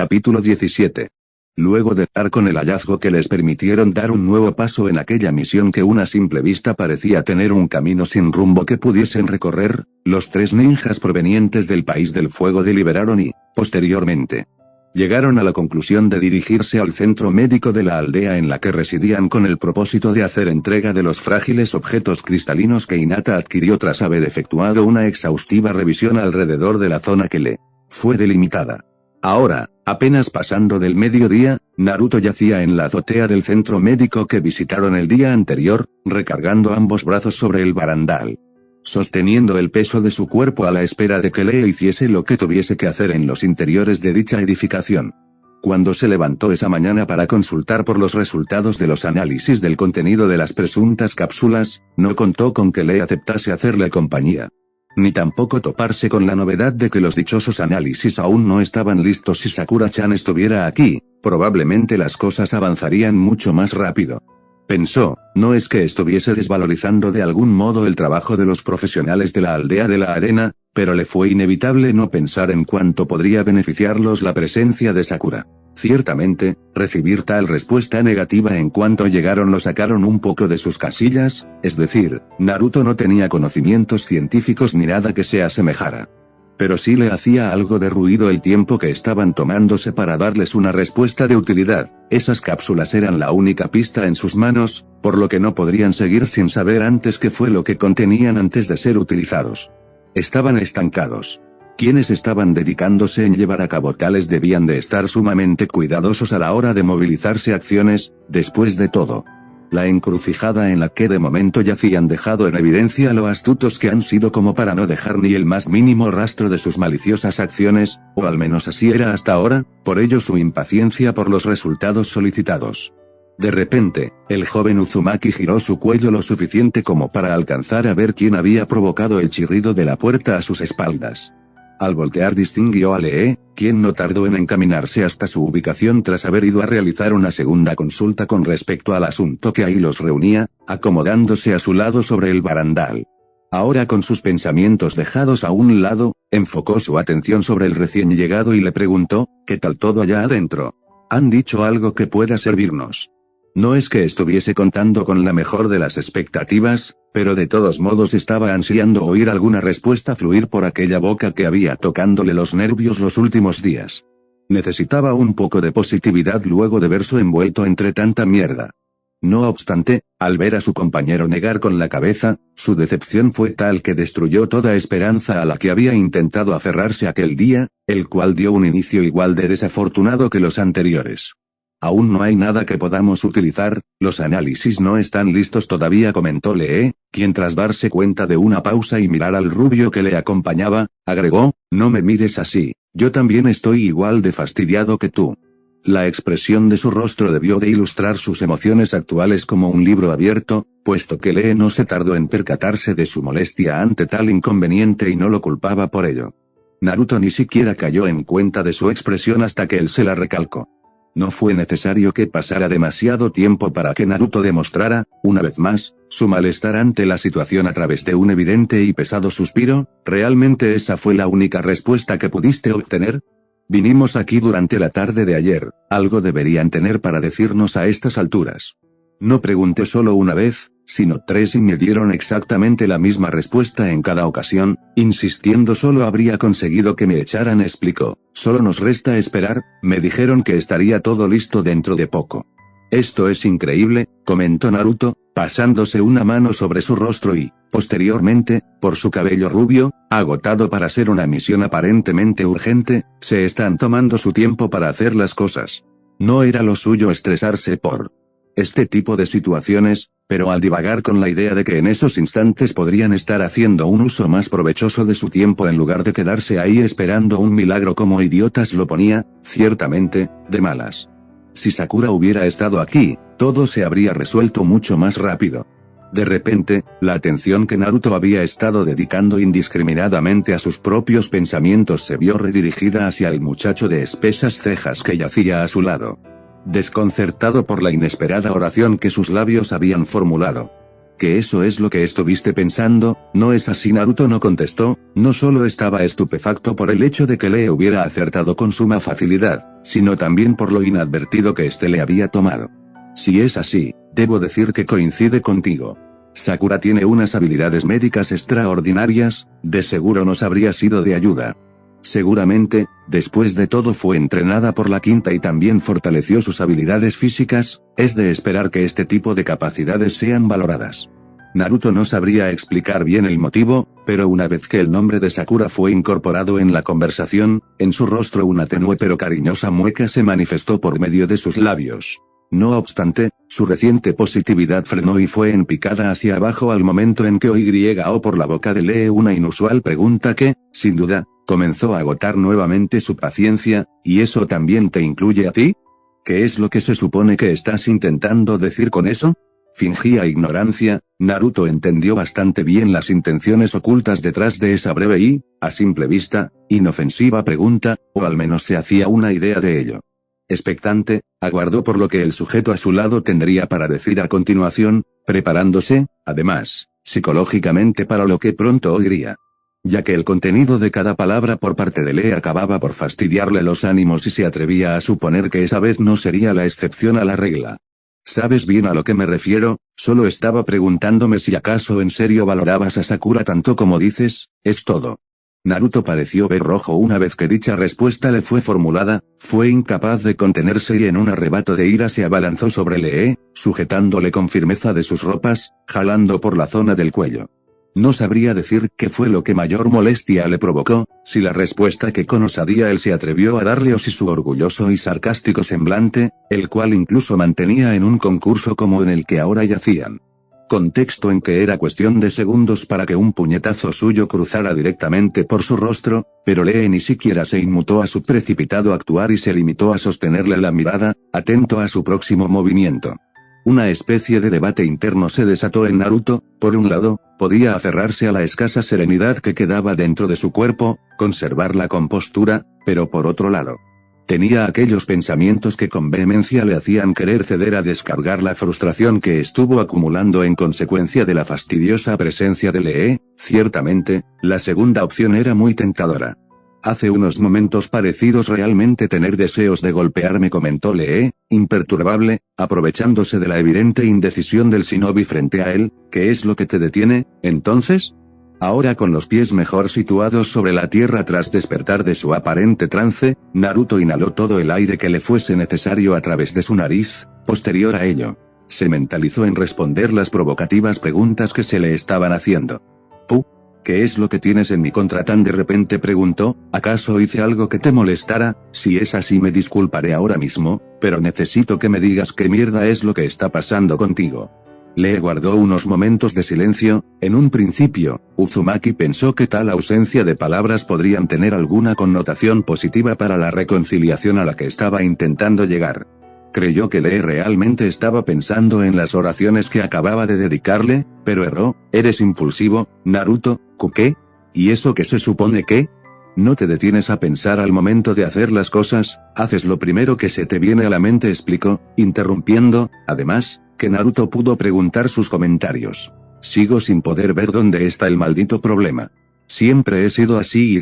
Capítulo 17. Luego de dar con el hallazgo que les permitieron dar un nuevo paso en aquella misión que a simple vista parecía tener un camino sin rumbo que pudiesen recorrer, los 3 ninjas provenientes del País del Fuego deliberaron y, posteriormente, llegaron a la conclusión de dirigirse al centro médico de la aldea en la que residían con el propósito de hacer entrega de los frágiles objetos cristalinos que Hinata adquirió tras haber efectuado una exhaustiva revisión alrededor de la zona que le fue delimitada. Ahora, apenas pasando del mediodía, Naruto yacía en la azotea del centro médico que visitaron el día anterior, recargando ambos brazos sobre el barandal, sosteniendo el peso de su cuerpo a la espera de que Lee hiciese lo que tuviese que hacer en los interiores de dicha edificación. Cuando se levantó esa mañana para consultar por los resultados de los análisis del contenido de las presuntas cápsulas, no contó con que Lee aceptase hacerle compañía, ni tampoco toparse con la novedad de que los dichosos análisis aún no estaban listos. Si Sakura-chan estuviera aquí, probablemente las cosas avanzarían mucho más rápido. Pensó, no es que estuviese desvalorizando de algún modo el trabajo de los profesionales de la aldea de la arena, pero le fue inevitable no pensar en cuánto podría beneficiarlos la presencia de Sakura. Ciertamente, recibir tal respuesta negativa en cuanto llegaron lo sacaron un poco de sus casillas, es decir, Naruto no tenía conocimientos científicos ni nada que se asemejara. Pero sí le hacía algo de ruido el tiempo que estaban tomándose para darles una respuesta de utilidad. Esas cápsulas eran la única pista en sus manos, por lo que no podrían seguir sin saber antes qué fue lo que contenían antes de ser utilizados. Estaban estancados. Quienes estaban dedicándose en llevar a cabo tales debían de estar sumamente cuidadosos a la hora de movilizarse acciones. Después de todo, la encrucijada en la que de momento yacían dejado en evidencia lo astutos que han sido como para no dejar ni el más mínimo rastro de sus maliciosas acciones, o al menos así era hasta ahora, por ello su impaciencia por los resultados solicitados. De repente, el joven Uzumaki giró su cuello lo suficiente como para alcanzar a ver quién había provocado el chirrido de la puerta a sus espaldas. Al voltear distinguió a Lee, quien no tardó en encaminarse hasta su ubicación tras haber ido a realizar una segunda consulta con respecto al asunto que ahí los reunía, acomodándose a su lado sobre el barandal. Ahora con sus pensamientos dejados a un lado, enfocó su atención sobre el recién llegado y le preguntó, ¿qué tal todo allá adentro? ¿Han dicho algo que pueda servirnos? No es que estuviese contando con la mejor de las expectativas, pero de todos modos estaba ansiando oír alguna respuesta fluir por aquella boca que había tocándole los nervios los últimos días. Necesitaba un poco de positividad luego de verse envuelto entre tanta mierda. No obstante, al ver a su compañero negar con la cabeza, su decepción fue tal que destruyó toda esperanza a la que había intentado aferrarse aquel día, el cual dio un inicio igual de desafortunado que los anteriores. Aún no hay nada que podamos utilizar, los análisis no están listos todavía, comentó Lee, quien tras darse cuenta de una pausa y mirar al rubio que le acompañaba, agregó, no me mires así, yo también estoy igual de fastidiado que tú. La expresión de su rostro debió de ilustrar sus emociones actuales como un libro abierto, puesto que Lee no se tardó en percatarse de su molestia ante tal inconveniente y no lo culpaba por ello. Naruto ni siquiera cayó en cuenta de su expresión hasta que él se la recalcó. No fue necesario que pasara demasiado tiempo para que Naruto demostrara, una vez más, su malestar ante la situación a través de un evidente y pesado suspiro. ¿Realmente esa fue la única respuesta que pudiste obtener? Vinimos aquí durante la tarde de ayer, algo deberían tener para decirnos a estas alturas. No pregunté solo una vez, sino 3 y me dieron exactamente la misma respuesta en cada ocasión, insistiendo solo habría conseguido que me echaran, explicó. Solo nos resta esperar, me dijeron que estaría todo listo dentro de poco. Esto es increíble, comentó Naruto, pasándose una mano sobre su rostro y, posteriormente, por su cabello rubio, agotado para ser una misión aparentemente urgente, se están tomando su tiempo para hacer las cosas. No era lo suyo estresarse por este tipo de situaciones, pero al divagar con la idea de que en esos instantes podrían estar haciendo un uso más provechoso de su tiempo en lugar de quedarse ahí esperando un milagro como idiotas, lo ponía, ciertamente, de malas. Si Sakura hubiera estado aquí, todo se habría resuelto mucho más rápido. De repente, la atención que Naruto había estado dedicando indiscriminadamente a sus propios pensamientos se vio redirigida hacia el muchacho de espesas cejas que yacía a su lado, desconcertado por la inesperada oración que sus labios habían formulado. ¿Que eso es lo que estuviste pensando? No es así. Naruto no contestó, no solo estaba estupefacto por el hecho de que Lee hubiera acertado con suma facilidad, sino también por lo inadvertido que éste le había tomado. Si es así, debo decir que coincide contigo. Sakura tiene unas habilidades médicas extraordinarias, de seguro nos habría sido de ayuda. Seguramente, después de todo fue entrenada por la quinta y también fortaleció sus habilidades físicas, es de esperar que este tipo de capacidades sean valoradas. Naruto no sabría explicar bien el motivo, pero una vez que el nombre de Sakura fue incorporado en la conversación, en su rostro una tenue pero cariñosa mueca se manifestó por medio de sus labios. No obstante, su reciente positividad frenó y fue en picada hacia abajo al momento en que oyó por la boca de Lee una inusual pregunta que, sin duda, comenzó a agotar nuevamente su paciencia. ¿Y eso también te incluye a ti? ¿Qué es lo que se supone que estás intentando decir con eso? Fingía ignorancia. Naruto entendió bastante bien las intenciones ocultas detrás de esa breve y, a simple vista, inofensiva pregunta, o al menos se hacía una idea de ello. Expectante, aguardó por lo que el sujeto a su lado tendría para decir a continuación, preparándose, además, psicológicamente para lo que pronto oiría. Ya que el contenido de cada palabra por parte de Lee acababa por fastidiarle los ánimos y se atrevía a suponer que esa vez no sería la excepción a la regla. ¿Sabes bien a lo que me refiero? Solo estaba preguntándome si acaso en serio valorabas a Sakura tanto como dices, es todo. Naruto pareció ver rojo una vez que dicha respuesta le fue formulada, fue incapaz de contenerse y en un arrebato de ira se abalanzó sobre Lee, sujetándole con firmeza de sus ropas, jalando por la zona del cuello. No sabría decir qué fue lo que mayor molestia le provocó, si la respuesta que con osadía él se atrevió a darle o si su orgulloso y sarcástico semblante, el cual incluso mantenía en un concurso como en el que ahora yacían. Contexto en que era cuestión de segundos para que un puñetazo suyo cruzara directamente por su rostro, pero Lee ni siquiera se inmutó a su precipitado actuar y se limitó a sostenerle la mirada, atento a su próximo movimiento. Una especie de debate interno se desató en Naruto. Por un lado, podía aferrarse a la escasa serenidad que quedaba dentro de su cuerpo, conservar la compostura, pero por otro lado, tenía aquellos pensamientos que con vehemencia le hacían querer ceder a descargar la frustración que estuvo acumulando en consecuencia de la fastidiosa presencia de Lee. Ciertamente, la segunda opción era muy tentadora. Hace unos momentos parecidos realmente tener deseos de golpearme, comentó Lee, imperturbable, aprovechándose de la evidente indecisión del shinobi frente a él. ¿Qué es lo que te detiene, entonces? Ahora con los pies mejor situados sobre la tierra tras despertar de su aparente trance, Naruto inhaló todo el aire que le fuese necesario a través de su nariz. Posterior a ello, se mentalizó en responder las provocativas preguntas que se le estaban haciendo. ¿Qué es lo que tienes en mi contra tan de repente?, preguntó. ¿Acaso hice algo que te molestara? Si es así me disculparé ahora mismo, pero necesito que me digas qué mierda es lo que está pasando contigo. Lee guardó unos momentos de silencio. En un principio, Uzumaki pensó que tal ausencia de palabras podrían tener alguna connotación positiva para la reconciliación a la que estaba intentando llegar. Creyó que Lee realmente estaba pensando en las oraciones que acababa de dedicarle, pero erró. Eres impulsivo, Naruto. ¿Qué? ¿Y eso qué se supone que? No te detienes a pensar al momento de hacer las cosas, haces lo primero que se te viene a la mente, explicó, interrumpiendo, además, que Naruto pudo preguntar sus comentarios. Sigo sin poder ver dónde está el maldito problema. Siempre he sido así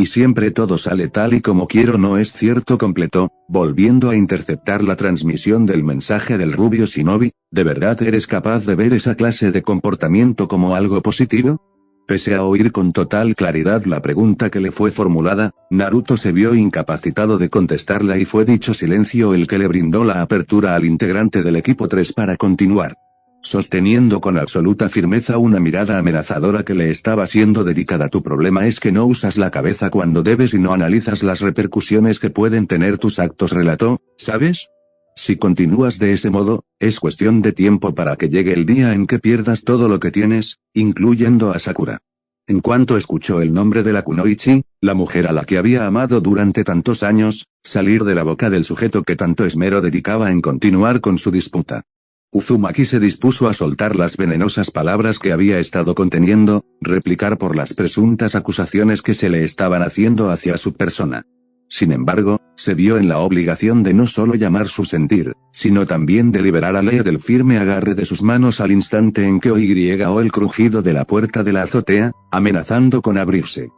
y siempre todo sale tal y como quiero, ¿no es cierto?, completó, volviendo a interceptar la transmisión del mensaje del rubio shinobi. ¿De verdad eres capaz de ver esa clase de comportamiento como algo positivo? Pese a oír con total claridad la pregunta que le fue formulada, Naruto se vio incapacitado de contestarla y fue dicho silencio el que le brindó la apertura al integrante del equipo 3 para continuar. Sosteniendo con absoluta firmeza una mirada amenazadora que le estaba siendo dedicada. Tu problema es que no usas la cabeza cuando debes y no analizas las repercusiones que pueden tener tus actos, relató. ¿Sabes? Si continúas de ese modo, es cuestión de tiempo para que llegue el día en que pierdas todo lo que tienes, incluyendo a Sakura. En cuanto escuchó el nombre de la Kunoichi, la mujer a la que había amado durante tantos años, salir de la boca del sujeto que tanto esmero dedicaba en continuar con su disputa, Uzumaki se dispuso a soltar las venenosas palabras que había estado conteniendo, replicar por las presuntas acusaciones que se le estaban haciendo hacia su persona. Sin embargo, se vio en la obligación de no solo llamar su sentir, sino también de liberar a Lee del firme agarre de sus manos al instante en que oyó el crujido de la puerta de la azotea, amenazando con abrirse.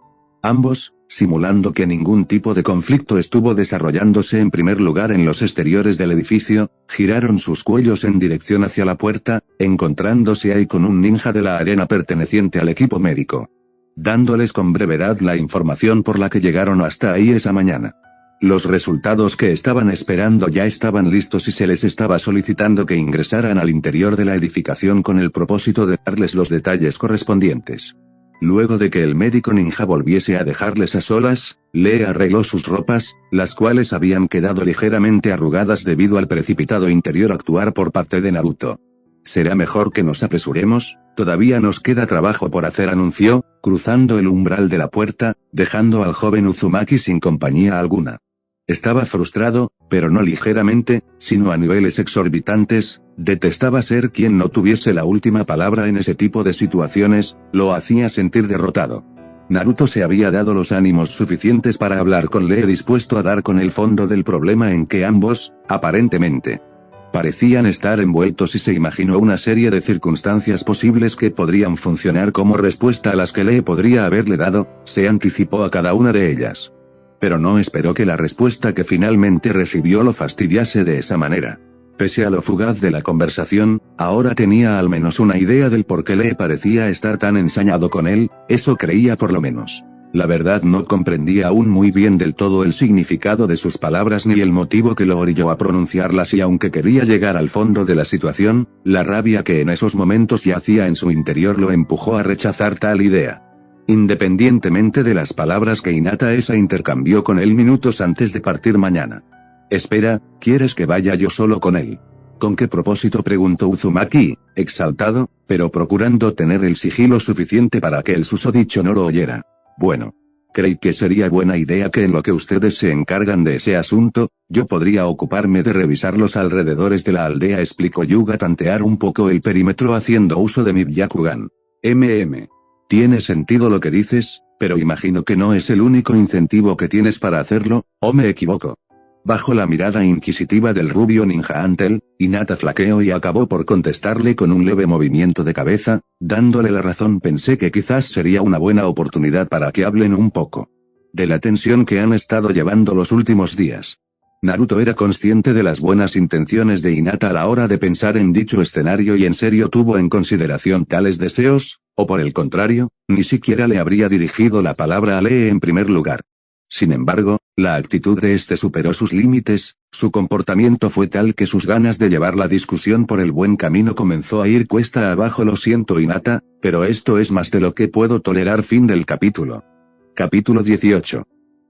Ambos, simulando que ningún tipo de conflicto estuvo desarrollándose en primer lugar en los exteriores del edificio, giraron sus cuellos en dirección hacia la puerta, encontrándose ahí con un ninja de la arena perteneciente al equipo médico, dándoles con brevedad la información por la que llegaron hasta ahí esa mañana. Los resultados que estaban esperando ya estaban listos y se les estaba solicitando que ingresaran al interior de la edificación con el propósito de darles los detalles correspondientes. Luego de que el médico ninja volviese a dejarles a solas, Lee arregló sus ropas, las cuales habían quedado ligeramente arrugadas debido al precipitado interior actuar por parte de Naruto. «Será mejor que nos apresuremos, todavía nos queda trabajo por hacer», anunció, cruzando el umbral de la puerta, dejando al joven Uzumaki sin compañía alguna. Estaba frustrado, pero no ligeramente, sino a niveles exorbitantes. Detestaba ser quien no tuviese la última palabra en ese tipo de situaciones, lo hacía sentir derrotado. Naruto se había dado los ánimos suficientes para hablar con Lee, dispuesto a dar con el fondo del problema en que ambos, aparentemente, parecían estar envueltos, y se imaginó una serie de circunstancias posibles que podrían funcionar como respuesta a las que Lee podría haberle dado. Se anticipó a cada una de ellas. Pero no esperó que la respuesta que finalmente recibió lo fastidiase de esa manera. Pese a lo fugaz de la conversación, ahora tenía al menos una idea del por qué Lee parecía estar tan ensañado con él, eso creía por lo menos. La verdad no comprendía aún muy bien del todo el significado de sus palabras ni el motivo que lo orilló a pronunciarlas, y aunque quería llegar al fondo de la situación, la rabia que en esos momentos yacía en su interior lo empujó a rechazar tal idea. Independientemente de las palabras que Hinata esa intercambió con él minutos antes de partir mañana. «Espera, ¿quieres que vaya yo solo con él?» «¿Con qué propósito?», preguntó Uzumaki, exaltado, pero procurando tener el sigilo suficiente para que el susodicho no lo oyera. «Bueno. Creí que sería buena idea que en lo que ustedes se encargan de ese asunto, yo podría ocuparme de revisar los alrededores de la aldea», explicó Yuga, tantear un poco el perímetro haciendo uso de mi Byakugan. «Tiene sentido lo que dices, pero imagino que no es el único incentivo que tienes para hacerlo, ¿o me equivoco?». Bajo la mirada inquisitiva del rubio ninja ante él, Hinata flaqueó y acabó por contestarle con un leve movimiento de cabeza, dándole la razón. «Pensé que quizás sería una buena oportunidad para que hablen un poco de la tensión que han estado llevando los últimos días». Naruto era consciente de las buenas intenciones de Hinata a la hora de pensar en dicho escenario, y en serio tuvo en consideración tales deseos, o por el contrario, ni siquiera le habría dirigido la palabra a Lee en primer lugar. Sin embargo, la actitud de este superó sus límites, su comportamiento fue tal que sus ganas de llevar la discusión por el buen camino comenzó a ir cuesta abajo. «Lo siento, Hinata, pero esto es más de lo que puedo tolerar». Fin del capítulo. Capítulo 18.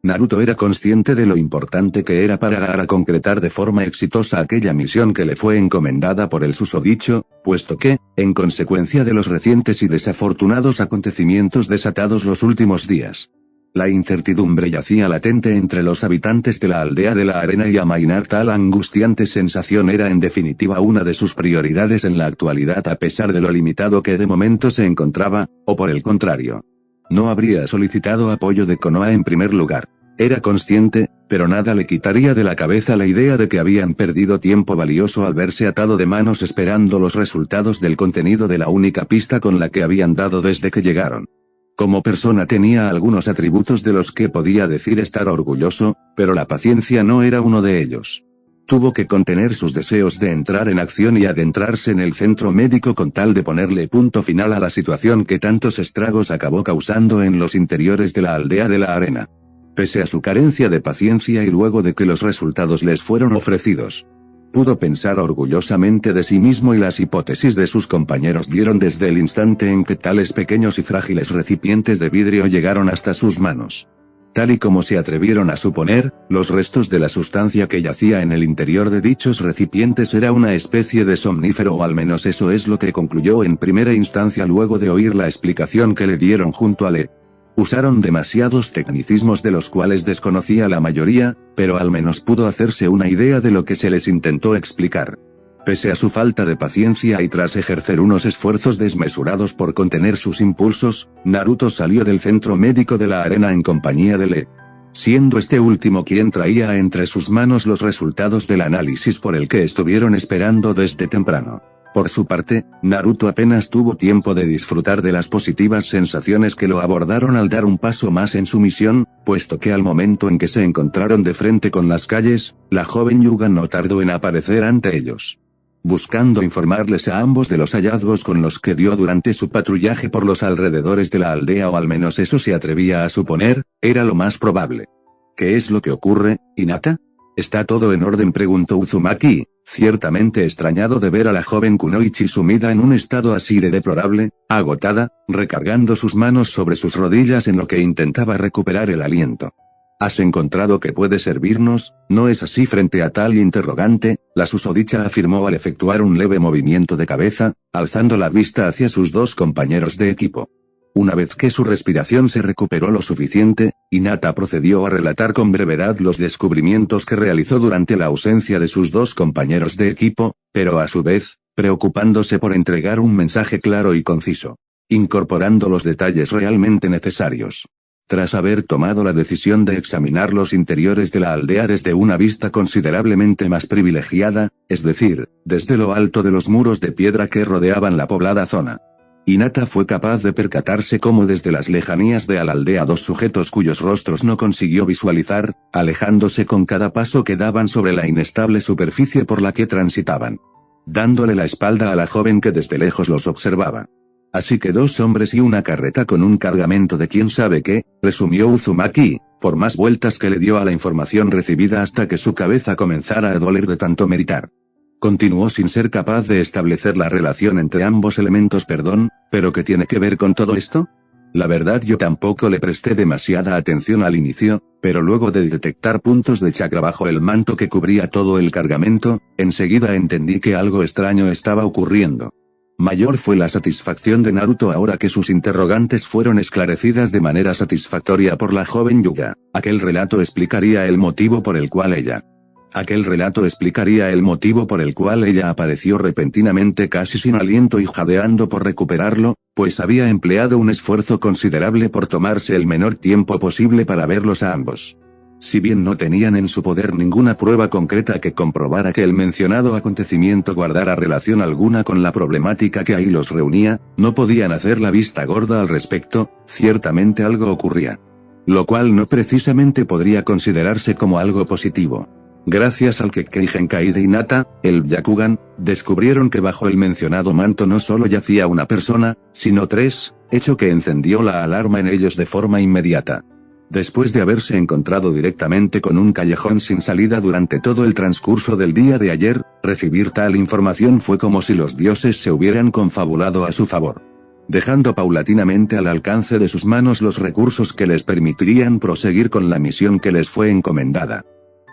Naruto era consciente de lo importante que era para Gaara concretar de forma exitosa aquella misión que le fue encomendada por el susodicho, puesto que, en consecuencia de los recientes y desafortunados acontecimientos desatados los últimos días, la incertidumbre yacía latente entre los habitantes de la aldea de la arena, y amainar tal angustiante sensación era en definitiva una de sus prioridades en la actualidad, a pesar de lo limitado que de momento se encontraba, o por el contrario, no habría solicitado apoyo de Konoha en primer lugar. Era consciente, pero nada le quitaría de la cabeza la idea de que habían perdido tiempo valioso al verse atado de manos esperando los resultados del contenido de la única pista con la que habían dado desde que llegaron. Como persona tenía algunos atributos de los que podía decir estar orgulloso, pero la paciencia no era uno de ellos. Tuvo que contener sus deseos de entrar en acción y adentrarse en el centro médico con tal de ponerle punto final a la situación que tantos estragos acabó causando en los interiores de la aldea de la arena. Pese a su carencia de paciencia y luego de que los resultados les fueron ofrecidos, pudo pensar orgullosamente de sí mismo, y las hipótesis de sus compañeros dieron desde el instante en que tales pequeños y frágiles recipientes de vidrio llegaron hasta sus manos. Tal y como se atrevieron a suponer, los restos de la sustancia que yacía en el interior de dichos recipientes era una especie de somnífero, o al menos eso es lo que concluyó en primera instancia luego de oír la explicación que le dieron junto a Lee. Usaron demasiados tecnicismos de los cuales desconocía la mayoría, pero al menos pudo hacerse una idea de lo que se les intentó explicar. Pese a su falta de paciencia y tras ejercer unos esfuerzos desmesurados por contener sus impulsos, Naruto salió del centro médico de la arena en compañía de Lee. siendo este último quien traía entre sus manos los resultados del análisis por el que estuvieron esperando desde temprano. Por su parte, Naruto apenas tuvo tiempo de disfrutar de las positivas sensaciones que lo abordaron al dar un paso más en su misión, puesto que al momento en que se encontraron de frente con las calles, la joven Yuga no tardó en aparecer ante ellos. Buscando informarles a ambos de los hallazgos con los que dio durante su patrullaje por los alrededores de la aldea, o al menos eso se atrevía a suponer, era lo más probable. ¿Qué es lo que ocurre, Hinata? ¿Está todo en orden?, preguntó Uzumaki, ciertamente extrañado de ver a la joven Kunoichi sumida en un estado así de deplorable, agotada, recargando sus manos sobre sus rodillas en lo que intentaba recuperar el aliento. ¿Has encontrado que puede servirnos? ¿No es así? Frente a tal interrogante, la susodicha afirmó al efectuar un leve movimiento de cabeza, alzando la vista hacia sus dos compañeros de equipo. Una vez que su respiración se recuperó lo suficiente, Hinata procedió a relatar con brevedad los descubrimientos que realizó durante la ausencia de sus dos compañeros de equipo, pero a su vez, preocupándose por entregar un mensaje claro y conciso, incorporando los detalles realmente necesarios. Tras haber tomado la decisión de examinar los interiores de la aldea desde una vista considerablemente más privilegiada, es decir, desde lo alto de los muros de piedra que rodeaban la poblada zona, Hinata fue capaz de percatarse cómo desde las lejanías de la aldea dos sujetos cuyos rostros no consiguió visualizar, alejándose con cada paso que daban sobre la inestable superficie por la que transitaban, dándole la espalda a la joven que desde lejos los observaba. Así que dos hombres y una carreta con un cargamento de quién sabe qué, resumió Uzumaki, por más vueltas que le dio a la información recibida hasta que su cabeza comenzara a doler de tanto meditar. Continuó sin ser capaz de establecer la relación entre ambos elementos. ¿Pero qué tiene que ver con todo esto? La verdad, yo tampoco le presté demasiada atención al inicio, pero luego de detectar puntos de chakra bajo el manto que cubría todo el cargamento, enseguida entendí que algo extraño estaba ocurriendo. Mayor fue la satisfacción de Naruto ahora que sus interrogantes fueron esclarecidas de manera satisfactoria por la joven Yuga. Aquel relato explicaría el motivo por el cual ella apareció repentinamente casi sin aliento y jadeando por recuperarlo, pues había empleado un esfuerzo considerable por tomarse el menor tiempo posible para verlos a ambos. Si bien no tenían en su poder ninguna prueba concreta que comprobara que el mencionado acontecimiento guardara relación alguna con la problemática que ahí los reunía, no podían hacer la vista gorda al respecto. Ciertamente algo ocurría. Lo cual no precisamente podría considerarse como algo positivo. Gracias al Kekkei Genkai de Hinata, el Byakugan, descubrieron que bajo el mencionado manto no solo yacía una persona, sino tres, hecho que encendió la alarma en ellos de forma inmediata. Después de haberse encontrado directamente con un callejón sin salida durante todo el transcurso del día de ayer, recibir tal información fue como si los dioses se hubieran confabulado a su favor, dejando paulatinamente al alcance de sus manos los recursos que les permitirían proseguir con la misión que les fue encomendada.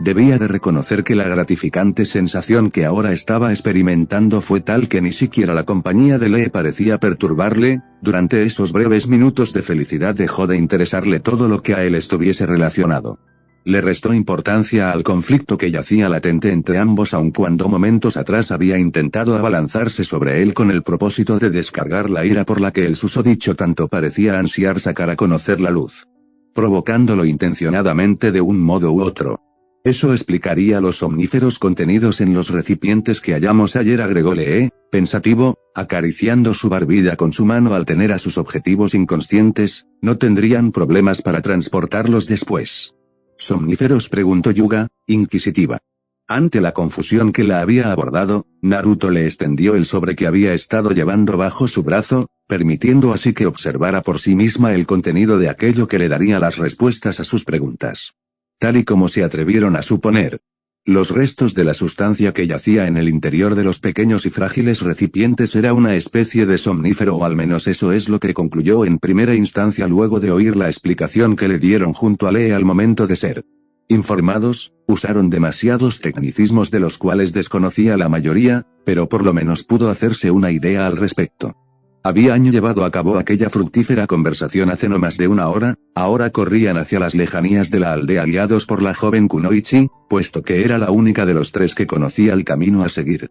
Debía de reconocer que la gratificante sensación que ahora estaba experimentando fue tal que ni siquiera la compañía de Lee parecía perturbarle. Durante esos breves minutos de felicidad dejó de interesarle todo lo que a él estuviese relacionado. Le restó importancia al conflicto que yacía latente entre ambos, aun cuando momentos atrás había intentado abalanzarse sobre él con el propósito de descargar la ira por la que el susodicho tanto parecía ansiar sacar a conocer la luz, provocándolo intencionadamente de un modo u otro. Eso explicaría los somníferos contenidos en los recipientes que hallamos ayer, agregó Lee, pensativo, acariciando su barbilla con su mano. Al tener a sus objetivos inconscientes, no tendrían problemas para transportarlos después. ¿Somníferos?, preguntó Yuga, inquisitiva. Ante la confusión que la había abordado, Naruto le extendió el sobre que había estado llevando bajo su brazo, permitiendo así que observara por sí misma el contenido de aquello que le daría las respuestas a sus preguntas. Tal y como se atrevieron a suponer, los restos de la sustancia que yacía en el interior de los pequeños y frágiles recipientes era una especie de somnífero, o al menos eso es lo que concluyó en primera instancia luego de oír la explicación que le dieron junto a Lee. Al momento de ser informados, usaron demasiados tecnicismos de los cuales desconocía la mayoría, pero por lo menos pudo hacerse una idea al respecto. Habían llevado a cabo aquella fructífera conversación hace no más de una hora, ahora corrían hacia las lejanías de la aldea guiados por la joven Kunoichi, puesto que era la única de los tres que conocía el camino a seguir.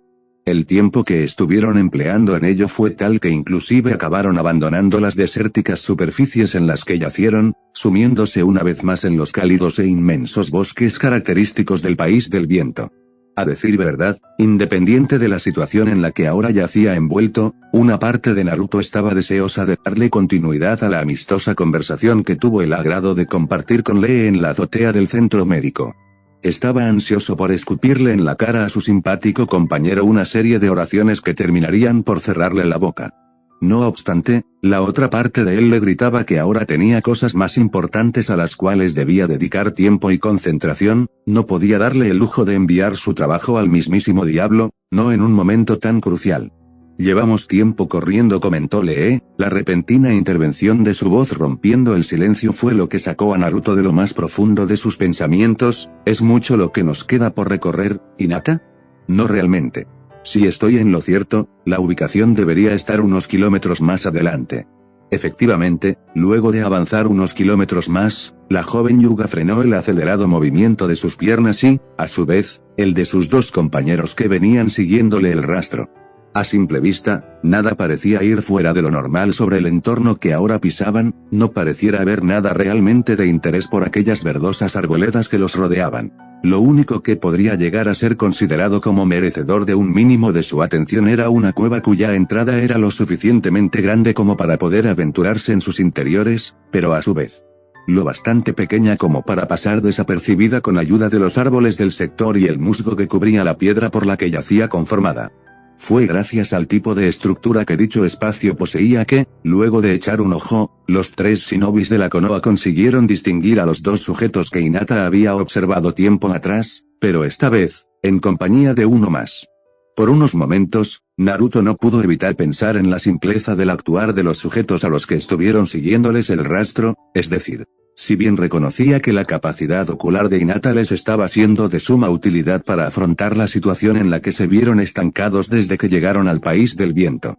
El tiempo que estuvieron empleando en ello fue tal que inclusive acabaron abandonando las desérticas superficies en las que yacieron, sumiéndose una vez más en los cálidos e inmensos bosques característicos del país del viento. A decir verdad, independiente de la situación en la que ahora yacía envuelto, una parte de Naruto estaba deseosa de darle continuidad a la amistosa conversación que tuvo el agrado de compartir con Lee en la azotea del centro médico. Estaba ansioso por escupirle en la cara a su simpático compañero una serie de oraciones que terminarían por cerrarle la boca. No obstante, la otra parte de él le gritaba que ahora tenía cosas más importantes a las cuales debía dedicar tiempo y concentración, no podía darle el lujo de enviar su trabajo al mismísimo diablo, no en un momento tan crucial. Llevamos tiempo corriendo, comentó Lee, la repentina intervención de su voz rompiendo el silencio fue lo que sacó a Naruto de lo más profundo de sus pensamientos. ¿Es mucho lo que nos queda por recorrer, Hinata? No realmente. Si estoy en lo cierto, la ubicación debería estar unos kilómetros más adelante. Efectivamente, luego de avanzar unos kilómetros más, la joven Yuga frenó el acelerado movimiento de sus piernas y, a su vez, el de sus dos compañeros que venían siguiéndole el rastro. A simple vista, nada parecía ir fuera de lo normal sobre el entorno que ahora pisaban, no pareciera haber nada realmente de interés por aquellas verdosas arboledas que los rodeaban. Lo único que podría llegar a ser considerado como merecedor de un mínimo de su atención era una cueva cuya entrada era lo suficientemente grande como para poder aventurarse en sus interiores, pero a su vez, lo bastante pequeña como para pasar desapercibida con ayuda de los árboles del sector y el musgo que cubría la piedra por la que yacía conformada. Fue gracias al tipo de estructura que dicho espacio poseía que, luego de echar un ojo, los tres shinobis de la Konoha consiguieron distinguir a los dos sujetos que Hinata había observado tiempo atrás, pero esta vez, en compañía de uno más. Por unos momentos, Naruto no pudo evitar pensar en la simpleza del actuar de los sujetos a los que estuvieron siguiéndoles el rastro, es decir, si bien reconocía que la capacidad ocular de Hinata les estaba siendo de suma utilidad para afrontar la situación en la que se vieron estancados desde que llegaron al país del viento.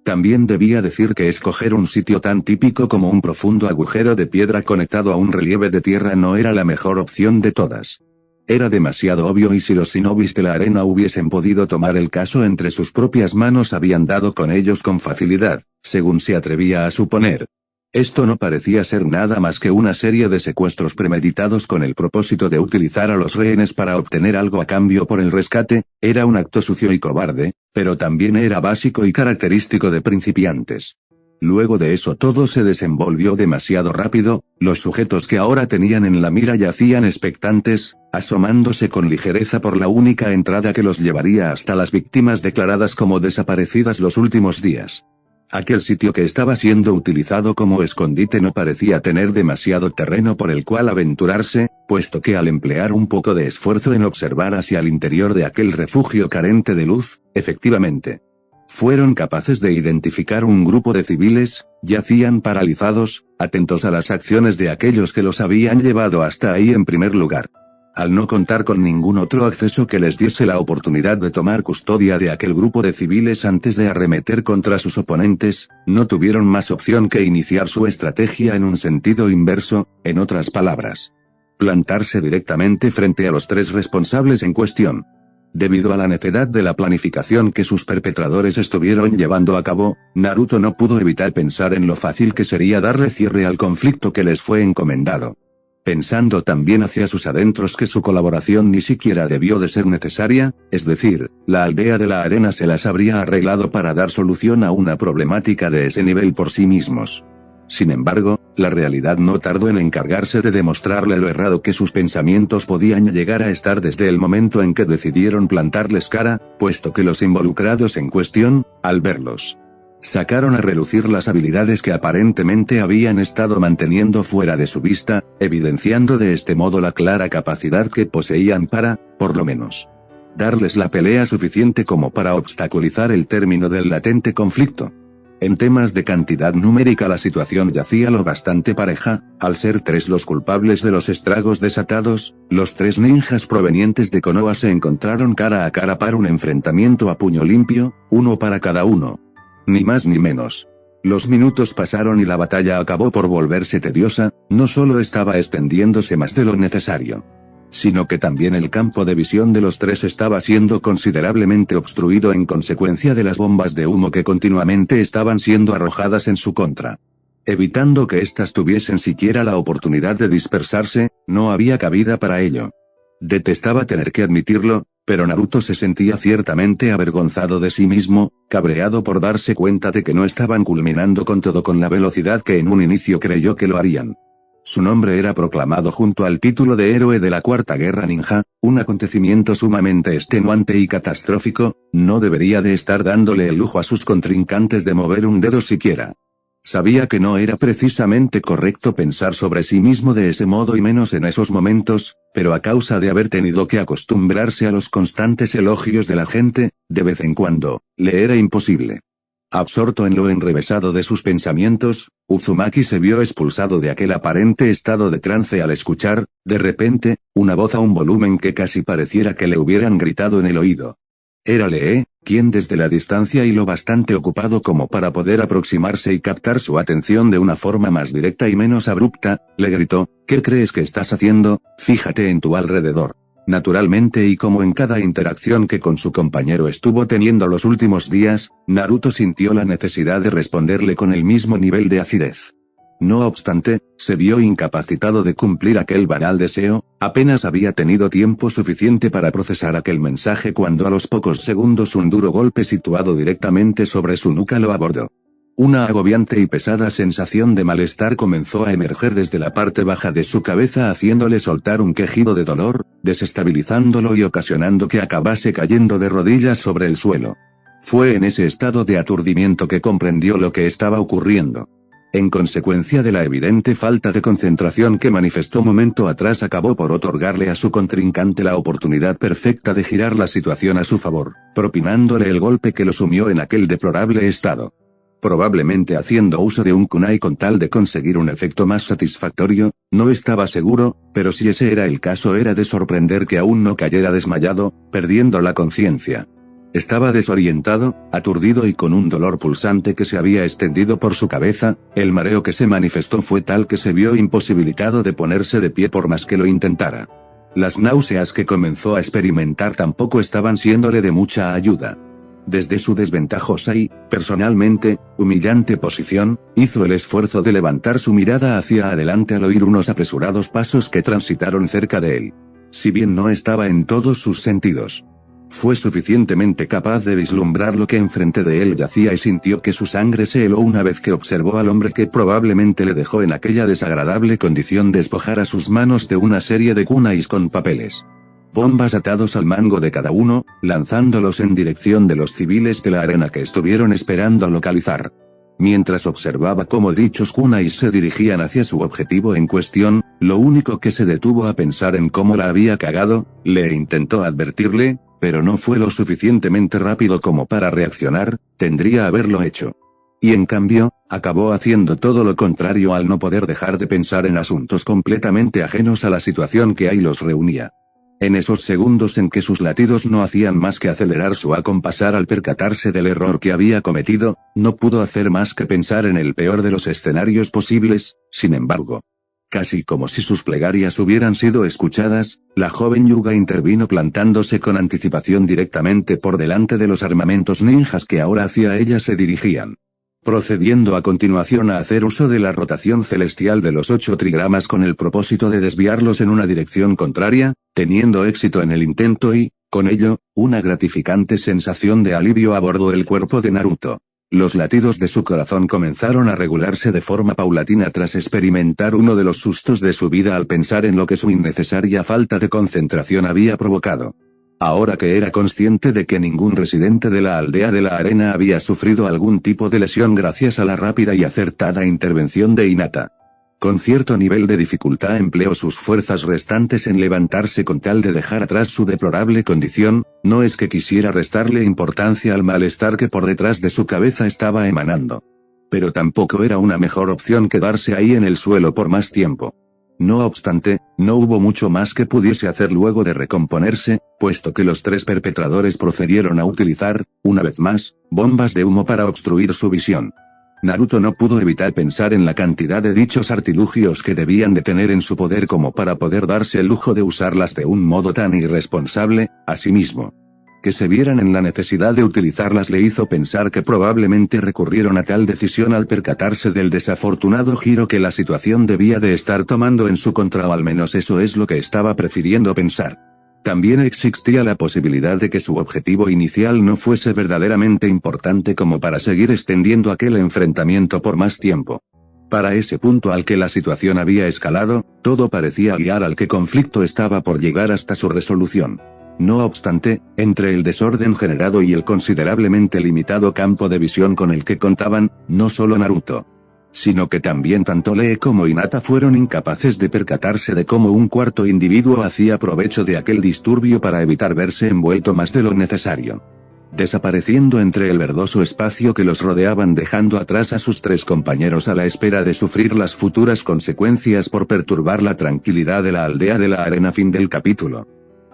También debía decir que escoger un sitio tan típico como un profundo agujero de piedra conectado a un relieve de tierra no era la mejor opción de todas. Era demasiado obvio y si los shinobis de la arena hubiesen podido tomar el caso entre sus propias manos habían dado con ellos con facilidad, según se atrevía a suponer. Esto no parecía ser nada más que una serie de secuestros premeditados con el propósito de utilizar a los rehenes para obtener algo a cambio por el rescate, era un acto sucio y cobarde, pero también era básico y característico de principiantes. Luego de eso todo se desenvolvió demasiado rápido, los sujetos que ahora tenían en la mira yacían expectantes, asomándose con ligereza por la única entrada que los llevaría hasta las víctimas declaradas como desaparecidas los últimos días. Aquel sitio que estaba siendo utilizado como escondite no parecía tener demasiado terreno por el cual aventurarse, puesto que al emplear un poco de esfuerzo en observar hacia el interior de aquel refugio carente de luz, efectivamente, fueron capaces de identificar un grupo de civiles, yacían paralizados, atentos a las acciones de aquellos que los habían llevado hasta ahí en primer lugar. Al no contar con ningún otro acceso que les diese la oportunidad de tomar custodia de aquel grupo de civiles antes de arremeter contra sus oponentes, no tuvieron más opción que iniciar su estrategia en un sentido inverso, en otras palabras, plantarse directamente frente a los tres responsables en cuestión. Debido a la necedad de la planificación que sus perpetradores estuvieron llevando a cabo, Naruto no pudo evitar pensar en lo fácil que sería darle cierre al conflicto que les fue encomendado. Pensando también hacia sus adentros que su colaboración ni siquiera debió de ser necesaria, es decir, la aldea de la arena se las habría arreglado para dar solución a una problemática de ese nivel por sí mismos. Sin embargo, la realidad no tardó en encargarse de demostrarle lo errado que sus pensamientos podían llegar a estar desde el momento en que decidieron plantarles cara, puesto que los involucrados en cuestión, al verlos, sacaron a relucir las habilidades que aparentemente habían estado manteniendo fuera de su vista, evidenciando de este modo la clara capacidad que poseían para, por lo menos, darles la pelea suficiente como para obstaculizar el término del latente conflicto. En temas de cantidad numérica la situación yacía lo bastante pareja, al ser tres los culpables de los estragos desatados, los tres ninjas provenientes de Konoha se encontraron cara a cara para un enfrentamiento a puño limpio, uno para cada uno. Ni más ni menos. Los minutos pasaron y la batalla acabó por volverse tediosa, no solo estaba extendiéndose más de lo necesario. sino que también el campo de visión de los tres estaba siendo considerablemente obstruido en consecuencia de las bombas de humo que continuamente estaban siendo arrojadas en su contra. Evitando que éstas tuviesen siquiera la oportunidad de dispersarse, no había cabida para ello. Detestaba tener que admitirlo, pero Naruto se sentía ciertamente avergonzado de sí mismo, cabreado por darse cuenta de que no estaban culminando con todo con la velocidad que en un inicio creyó que lo harían. Su nombre era proclamado junto al título de héroe de la Cuarta Guerra Ninja, un acontecimiento sumamente extenuante y catastrófico, no debería de estar dándole el lujo a sus contrincantes de mover un dedo siquiera. Sabía que no era precisamente correcto pensar sobre sí mismo de ese modo y menos en esos momentos, pero a causa de haber tenido que acostumbrarse a los constantes elogios de la gente, de vez en cuando, le era imposible. Absorto en lo enrevesado de sus pensamientos, Uzumaki se vio expulsado de aquel aparente estado de trance al escuchar, de repente, una voz a un volumen que casi pareciera que le hubieran gritado en el oído. Era Lee, quien desde la distancia y lo bastante ocupado como para poder aproximarse y captar su atención de una forma más directa y menos abrupta, le gritó, ¿qué crees que estás haciendo? Fíjate en tu alrededor. Naturalmente y como en cada interacción que con su compañero estuvo teniendo los últimos días, Naruto sintió la necesidad de responderle con el mismo nivel de acidez. No obstante, se vio incapacitado de cumplir aquel banal deseo, apenas había tenido tiempo suficiente para procesar aquel mensaje cuando a los pocos segundos un duro golpe situado directamente sobre su nuca lo abordó. Una agobiante y pesada sensación de malestar comenzó a emerger desde la parte baja de su cabeza haciéndole soltar un quejido de dolor, desestabilizándolo y ocasionando que acabase cayendo de rodillas sobre el suelo. Fue en ese estado de aturdimiento que comprendió lo que estaba ocurriendo. En consecuencia de la evidente falta de concentración que manifestó momento atrás, acabó por otorgarle a su contrincante la oportunidad perfecta de girar la situación a su favor, propinándole el golpe que lo sumió en aquel deplorable estado. Probablemente haciendo uso de un kunai con tal de conseguir un efecto más satisfactorio, no estaba seguro, pero si ese era el caso era de sorprender que aún no cayera desmayado, perdiendo la conciencia. Estaba desorientado, aturdido y con un dolor pulsante que se había extendido por su cabeza, el mareo que se manifestó fue tal que se vio imposibilitado de ponerse de pie por más que lo intentara. Las náuseas que comenzó a experimentar tampoco estaban siéndole de mucha ayuda. Desde su desventajosa y, personalmente, humillante posición, hizo el esfuerzo de levantar su mirada hacia adelante al oír unos apresurados pasos que transitaron cerca de él. Si bien no estaba en todos sus sentidos, fue suficientemente capaz de vislumbrar lo que enfrente de él yacía y sintió que su sangre se heló una vez que observó al hombre que probablemente le dejó en aquella desagradable condición despojar a sus manos de una serie de kunais con papeles. Bombas atados al mango de cada uno, lanzándolos en dirección de los civiles de la arena que estuvieron esperando a localizar. Mientras observaba cómo dichos kunais se dirigían hacia su objetivo en cuestión, lo único que se detuvo a pensar en cómo la había cagado, le intentó advertirle, pero no fue lo suficientemente rápido como para reaccionar, tendría haberlo hecho. Y en cambio, acabó haciendo todo lo contrario al no poder dejar de pensar en asuntos completamente ajenos a la situación que ahí los reunía. En esos segundos en que sus latidos no hacían más que acelerar su acompasar al percatarse del error que había cometido, no pudo hacer más que pensar en el peor de los escenarios posibles. Sin embargo, casi como si sus plegarias hubieran sido escuchadas, la joven Yuga intervino plantándose con anticipación directamente por delante de los armamentos ninjas que ahora hacia ella se dirigían. Procediendo a continuación a hacer uso de la rotación celestial de los 8 trigramas con el propósito de desviarlos en una dirección contraria, teniendo éxito en el intento y, con ello, una gratificante sensación de alivio a bordo del cuerpo de Naruto. Los latidos de su corazón comenzaron a regularse de forma paulatina tras experimentar uno de los sustos de su vida al pensar en lo que su innecesaria falta de concentración había provocado. Ahora que era consciente de que ningún residente de la aldea de la arena había sufrido algún tipo de lesión gracias a la rápida y acertada intervención de Hinata. Con cierto nivel de dificultad empleó sus fuerzas restantes en levantarse con tal de dejar atrás su deplorable condición, no es que quisiera restarle importancia al malestar que por detrás de su cabeza estaba emanando. Pero tampoco era una mejor opción quedarse ahí en el suelo por más tiempo. No obstante, no hubo mucho más que pudiese hacer luego de recomponerse, puesto que los 3 perpetradores procedieron a utilizar, una vez más, bombas de humo para obstruir su visión. Naruto no pudo evitar pensar en la cantidad de dichos artilugios que debían de tener en su poder como para poder darse el lujo de usarlas de un modo tan irresponsable. Asimismo, que se vieran en la necesidad de utilizarlas le hizo pensar que probablemente recurrieron a tal decisión al percatarse del desafortunado giro que la situación debía de estar tomando en su contra, o al menos eso es lo que estaba prefiriendo pensar. También existía la posibilidad de que su objetivo inicial no fuese verdaderamente importante como para seguir extendiendo aquel enfrentamiento por más tiempo. Para ese punto al que la situación había escalado, todo parecía guiar al que conflicto estaba por llegar hasta su resolución. No obstante, entre el desorden generado y el considerablemente limitado campo de visión con el que contaban, no solo Naruto, sino que también tanto Lee como Hinata fueron incapaces de percatarse de cómo un cuarto individuo hacía provecho de aquel disturbio para evitar verse envuelto más de lo necesario, desapareciendo entre el verdoso espacio que los rodeaban, dejando atrás a sus tres compañeros a la espera de sufrir las futuras consecuencias por perturbar la tranquilidad de la aldea de la arena. Fin del capítulo.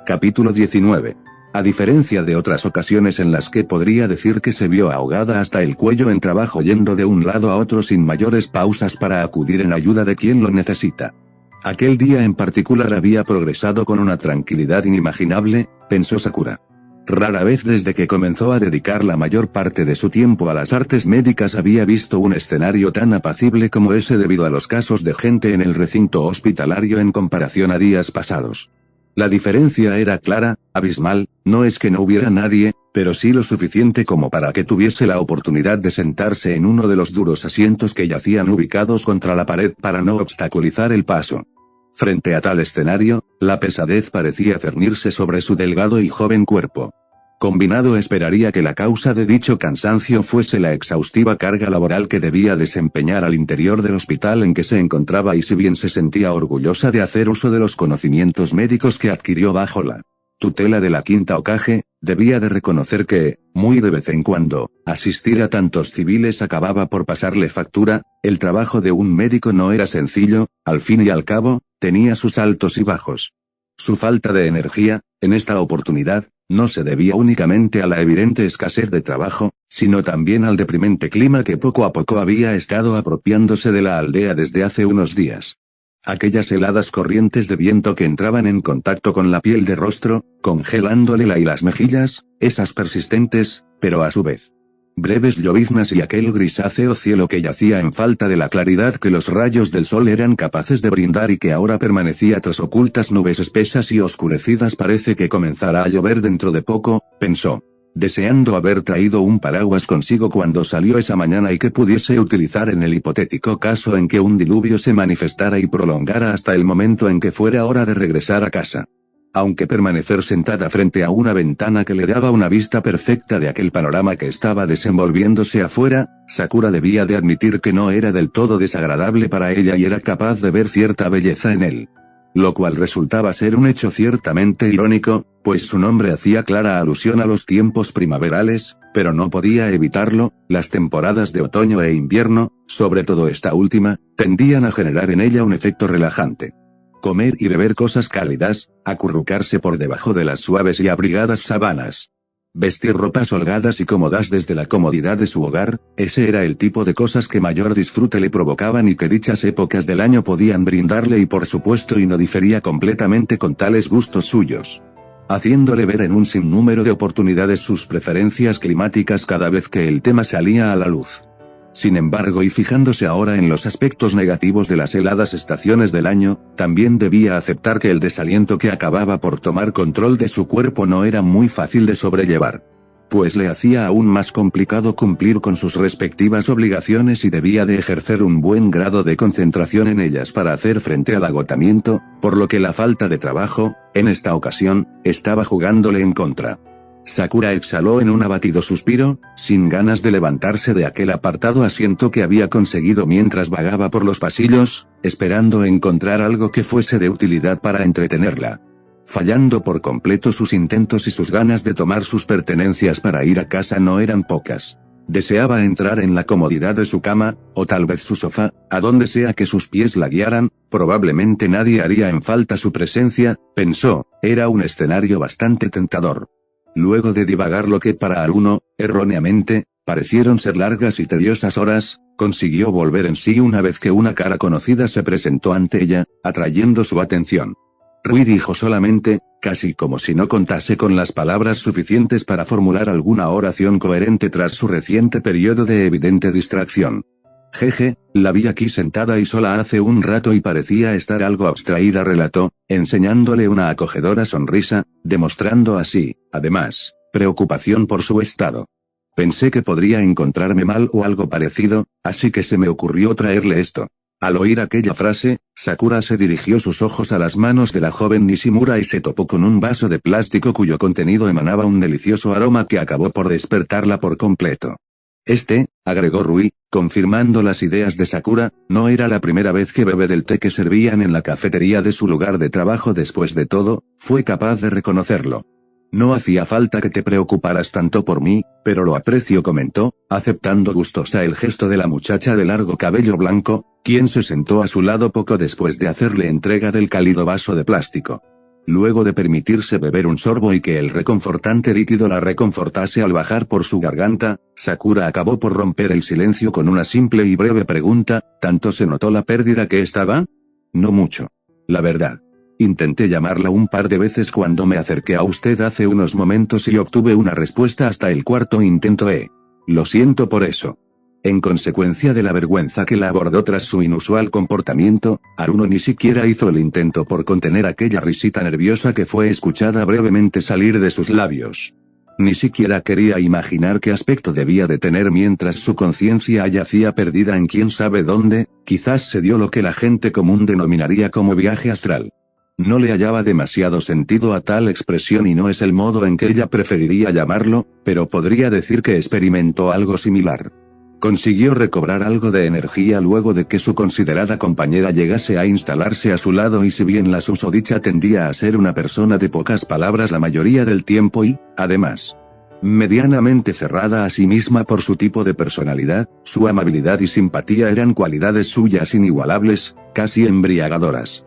Capítulo 19. A diferencia de otras ocasiones en las que podría decir que se vio ahogada hasta el cuello en trabajo yendo de un lado a otro sin mayores pausas para acudir en ayuda de quien lo necesita, aquel día en particular había progresado con una tranquilidad inimaginable, pensó Sakura. Rara vez desde que comenzó a dedicar la mayor parte de su tiempo a las artes médicas había visto un escenario tan apacible como ese debido a los casos de gente en el recinto hospitalario en comparación a días pasados. La diferencia era clara, abismal, no es que no hubiera nadie, pero sí lo suficiente como para que tuviese la oportunidad de sentarse en uno de los duros asientos que yacían ubicados contra la pared para no obstaculizar el paso. Frente a tal escenario, la pesadez parecía cernirse sobre su delgado y joven cuerpo. Combinado esperaría que la causa de dicho cansancio fuese la exhaustiva carga laboral que debía desempeñar al interior del hospital en que se encontraba, y si bien se sentía orgullosa de hacer uso de los conocimientos médicos que adquirió bajo la tutela de la quinta Hokage, debía de reconocer que, muy de vez en cuando, asistir a tantos civiles acababa por pasarle factura. El trabajo de un médico no era sencillo, al fin y al cabo, tenía sus altos y bajos. Su falta de energía, en esta oportunidad, no se debía únicamente a la evidente escasez de trabajo, sino también al deprimente clima que poco a poco había estado apropiándose de la aldea desde hace unos días. Aquellas heladas corrientes de viento que entraban en contacto con la piel de rostro, congelándole la y las mejillas, esas persistentes, pero a su vez breves lloviznas, y aquel grisáceo cielo que yacía en falta de la claridad que los rayos del sol eran capaces de brindar y que ahora permanecía tras ocultas nubes espesas y oscurecidas. Parece que comenzará a llover dentro de poco, pensó, deseando haber traído un paraguas consigo cuando salió esa mañana y que pudiese utilizar en el hipotético caso en que un diluvio se manifestara y prolongara hasta el momento en que fuera hora de regresar a casa. Aunque permanecer sentada frente a una ventana que le daba una vista perfecta de aquel panorama que estaba desenvolviéndose afuera, Sakura debía de admitir que no era del todo desagradable para ella y era capaz de ver cierta belleza en él. Lo cual resultaba ser un hecho ciertamente irónico, pues su nombre hacía clara alusión a los tiempos primaverales, pero no podía evitarlo. Las temporadas de otoño e invierno, sobre todo esta última, tendían a generar en ella un efecto relajante. Comer y beber cosas cálidas, acurrucarse por debajo de las suaves y abrigadas sábanas, vestir ropas holgadas y cómodas desde la comodidad de su hogar, ese era el tipo de cosas que mayor disfrute le provocaban y que dichas épocas del año podían brindarle, y por supuesto y no difería completamente con tales gustos suyos, haciéndole ver en un sinnúmero de oportunidades sus preferencias climáticas cada vez que el tema salía a la luz. Sin embargo, y fijándose ahora en los aspectos negativos de las heladas estaciones del año, también debía aceptar que el desaliento que acababa por tomar control de su cuerpo no era muy fácil de sobrellevar, pues le hacía aún más complicado cumplir con sus respectivas obligaciones y debía de ejercer un buen grado de concentración en ellas para hacer frente al agotamiento, por lo que la falta de trabajo, en esta ocasión, estaba jugándole en contra. Sakura exhaló en un abatido suspiro, sin ganas de levantarse de aquel apartado asiento que había conseguido mientras vagaba por los pasillos, esperando encontrar algo que fuese de utilidad para entretenerla. Fallando por completo sus intentos y sus ganas de tomar sus pertenencias para ir a casa no eran pocas. Deseaba entrar en la comodidad de su cama, o tal vez su sofá, a donde sea que sus pies la guiaran, probablemente nadie haría en falta su presencia, pensó, era un escenario bastante tentador. Luego de divagar lo que para alguno, erróneamente, parecieron ser largas y tediosas horas, Consiguió volver en sí una vez que una cara conocida se presentó ante ella, atrayendo su atención. Rui dijo solamente, casi como si no contase con las palabras suficientes para formular alguna oración coherente tras su reciente periodo de evidente distracción. Jeje, la vi aquí sentada y sola hace un rato y parecía estar algo abstraída, relató, enseñándole una acogedora sonrisa, demostrando así, además, preocupación por su estado. Pensé que podría encontrarme mal o algo parecido, así que se me ocurrió traerle esto. Al oír aquella frase, Sakura se dirigió sus ojos a las manos de la joven Nishimura y se topó con un vaso de plástico cuyo contenido emanaba un delicioso aroma que acabó por despertarla por completo. Agregó Rui, confirmando las ideas de Sakura, no era la primera vez que bebe del té que servían en la cafetería de su lugar de trabajo. Después de todo, fue capaz de reconocerlo. No hacía falta que te preocuparas tanto por mí, pero lo aprecio, comentó, aceptando gustosa el gesto de la muchacha de largo cabello blanco, quien se sentó a su lado poco después de hacerle entrega del cálido vaso de plástico. Luego de permitirse beber un sorbo y que el reconfortante líquido la reconfortase al bajar por su garganta, Sakura acabó por romper el silencio con una simple y breve pregunta, ¿tanto se notó la pérdida que estaba? No mucho. La verdad. Intenté llamarla un par de veces cuando me acerqué a usted hace unos momentos y obtuve una respuesta hasta el cuarto intento. Lo siento por eso. En consecuencia de la vergüenza que la abordó tras su inusual comportamiento, Haruno ni siquiera hizo el intento por contener aquella risita nerviosa que fue escuchada brevemente salir de sus labios. Ni siquiera quería imaginar qué aspecto debía de tener mientras su conciencia yacía perdida en quién sabe dónde, quizás se dio lo que la gente común denominaría como viaje astral. No le hallaba demasiado sentido a tal expresión y no es el modo en que ella preferiría llamarlo, pero podría decir que experimentó algo similar. Consiguió recobrar algo de energía luego de que su considerada compañera llegase a instalarse a su lado y si bien la susodicha tendía a ser una persona de pocas palabras la mayoría del tiempo y, además, medianamente cerrada a sí misma por su tipo de personalidad, su amabilidad y simpatía eran cualidades suyas inigualables, casi embriagadoras.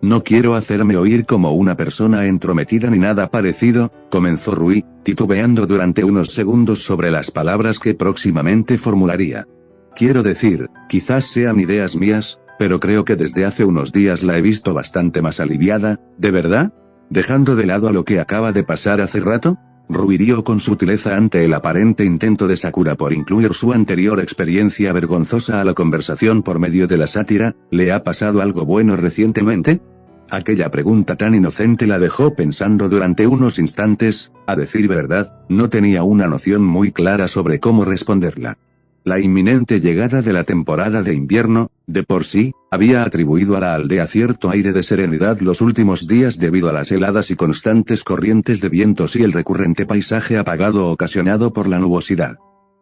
No quiero hacerme oír como una persona entrometida ni nada parecido, comenzó Rui, titubeando durante unos segundos sobre las palabras que próximamente formularía. Quiero decir, quizás sean ideas mías, pero creo que desde hace unos días la he visto bastante más aliviada, ¿de verdad? ¿Dejando de lado a lo que acaba de pasar hace rato? Ruidió con sutileza ante el aparente intento de Sakura por incluir su anterior experiencia vergonzosa a la conversación por medio de la sátira. ¿Le ha pasado algo bueno recientemente? Aquella pregunta tan inocente la dejó pensando durante unos instantes. A decir verdad, no tenía una noción muy clara sobre cómo responderla. La inminente llegada de la temporada de invierno, de por sí, había atribuido a la aldea cierto aire de serenidad los últimos días debido a las heladas y constantes corrientes de vientos y el recurrente paisaje apagado ocasionado por la nubosidad.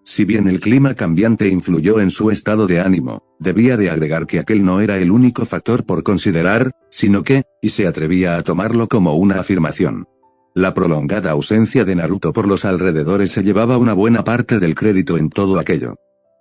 Si bien el clima cambiante influyó en su estado de ánimo, debía de agregar que aquel no era el único factor por considerar, sino que, y se atrevía a tomarlo como una afirmación. La prolongada ausencia de Naruto por los alrededores se llevaba una buena parte del crédito en todo aquello.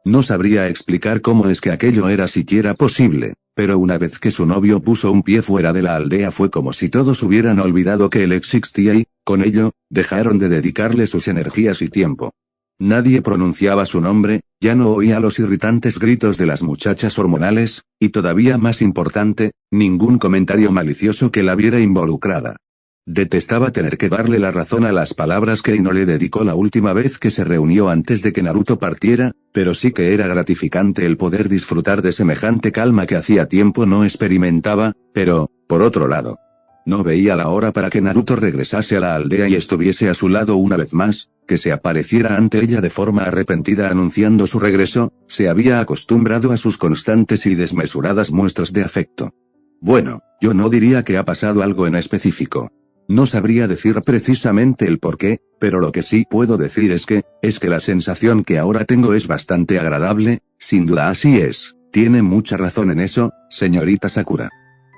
No sabría explicar cómo es que aquello era siquiera posible, pero una vez que su novio puso un pie fuera de la aldea fue como si todos hubieran olvidado que él existía y, con ello, dejaron de dedicarle sus energías y tiempo. Nadie pronunciaba su nombre, ya no oía los irritantes gritos de las muchachas hormonales, y todavía más importante, ningún comentario malicioso que la viera involucrada. Detestaba tener que darle la razón a las palabras que Ino le dedicó la última vez que se reunió antes de que Naruto partiera, pero sí que era gratificante el poder disfrutar de semejante calma que hacía tiempo no experimentaba, pero, por otro lado, no veía la hora para que Naruto regresase a la aldea y estuviese a su lado una vez más, que se apareciera ante ella de forma arrepentida anunciando su regreso. Se había acostumbrado a sus constantes y desmesuradas muestras de afecto. Bueno, yo no diría que ha pasado algo en específico. No sabría decir precisamente el por qué, pero lo que sí puedo decir es que la sensación que ahora tengo es bastante agradable, sin duda así es, tiene mucha razón en eso, señorita Sakura.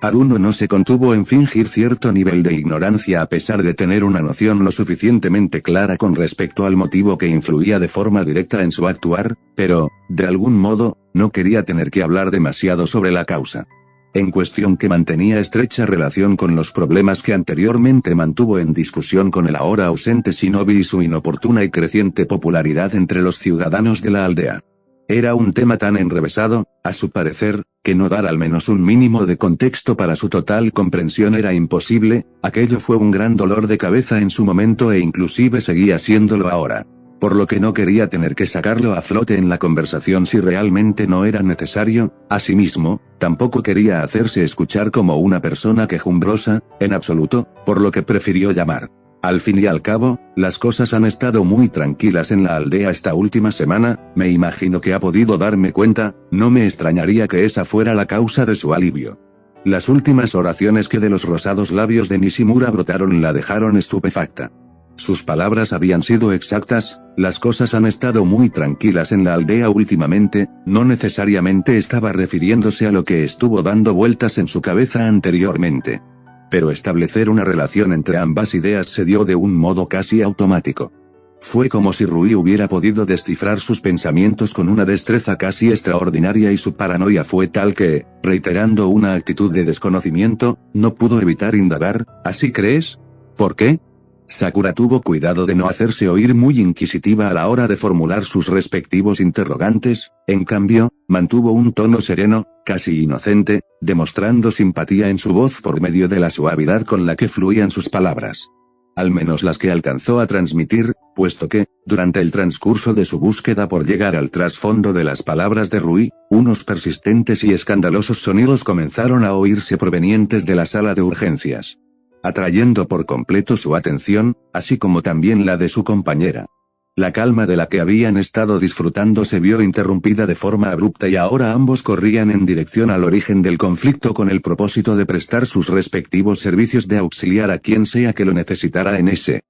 Haruno no se contuvo en fingir cierto nivel de ignorancia a pesar de tener una noción lo suficientemente clara con respecto al motivo que influía de forma directa en su actuar, pero, de algún modo, no quería tener que hablar demasiado sobre la causa. En cuestión que mantenía estrecha relación con los problemas que anteriormente mantuvo en discusión con el ahora ausente Shinobi y su inoportuna y creciente popularidad entre los ciudadanos de la aldea. Era un tema tan enrevesado, a su parecer, que no dar al menos un mínimo de contexto para su total comprensión era imposible. Aquello fue un gran dolor de cabeza en su momento e inclusive seguía siéndolo ahora. Por lo que no quería tener que sacarlo a flote en la conversación si realmente no era necesario. Asimismo, tampoco quería hacerse escuchar como una persona quejumbrosa, en absoluto, por lo que prefirió llamar. Al fin y al cabo, las cosas han estado muy tranquilas en la aldea esta última semana, me imagino que ha podido darme cuenta, no me extrañaría que esa fuera la causa de su alivio. Las últimas oraciones que de los rosados labios de Nishimura brotaron la dejaron estupefacta. Sus palabras habían sido exactas, las cosas han estado muy tranquilas en la aldea últimamente, no necesariamente estaba refiriéndose a lo que estuvo dando vueltas en su cabeza anteriormente. Pero establecer una relación entre ambas ideas se dio de un modo casi automático. Fue como si Rui hubiera podido descifrar sus pensamientos con una destreza casi extraordinaria y su paranoia fue tal que, reiterando una actitud de desconocimiento, no pudo evitar indagar, ¿así crees? ¿Por qué? Sakura tuvo cuidado de no hacerse oír muy inquisitiva a la hora de formular sus respectivos interrogantes, en cambio, mantuvo un tono sereno, casi inocente, demostrando simpatía en su voz por medio de la suavidad con la que fluían sus palabras. Al menos las que alcanzó a transmitir, puesto que, durante el transcurso de su búsqueda por llegar al trasfondo de las palabras de Rui, unos persistentes y escandalosos sonidos comenzaron a oírse provenientes de la sala de urgencias, atrayendo por completo su atención, así como también la de su compañera. La calma de la que habían estado disfrutando se vio interrumpida de forma abrupta y ahora ambos corrían en dirección al origen del conflicto con el propósito de prestar sus respectivos servicios de auxiliar a quien sea que lo necesitara en ese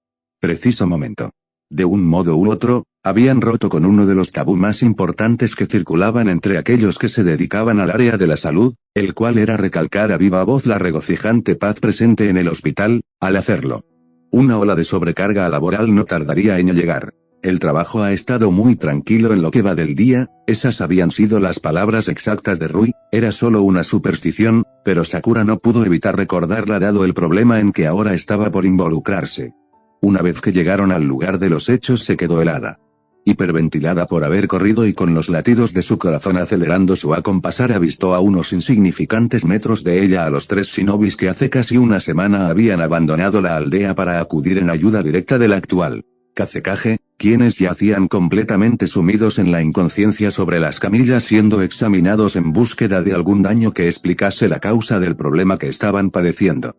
preciso momento. De un modo u otro, habían roto con uno de los tabú más importantes que circulaban entre aquellos que se dedicaban al área de la salud, el cual era recalcar a viva voz la regocijante paz presente en el hospital. Al hacerlo, una ola de sobrecarga laboral no tardaría en llegar. El trabajo ha estado muy tranquilo en lo que va del día, esas habían sido las palabras exactas de Rui, era solo una superstición, pero Sakura no pudo evitar recordarla dado el problema en que ahora estaba por involucrarse. Una vez que llegaron al lugar de los hechos se quedó helada. Hiperventilada por haber corrido y con los latidos de su corazón acelerando su acompasar avistó a unos insignificantes metros de ella a los 3 shinobis que hace casi una semana habían abandonado la aldea para acudir en ayuda directa del actual Kazekage, quienes yacían completamente sumidos en la inconsciencia sobre las camillas siendo examinados en búsqueda de algún daño que explicase la causa del problema que estaban padeciendo.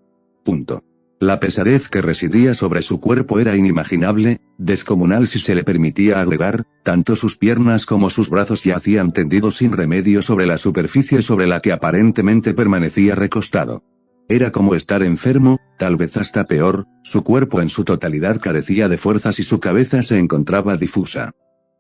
La pesadez que residía sobre su cuerpo era inimaginable, descomunal si se le permitía agregar, tanto sus piernas como sus brazos yacían tendidos sin remedio sobre la superficie sobre la que aparentemente permanecía recostado. Era como estar enfermo, tal vez hasta peor, su cuerpo en su totalidad carecía de fuerzas y su cabeza se encontraba difusa.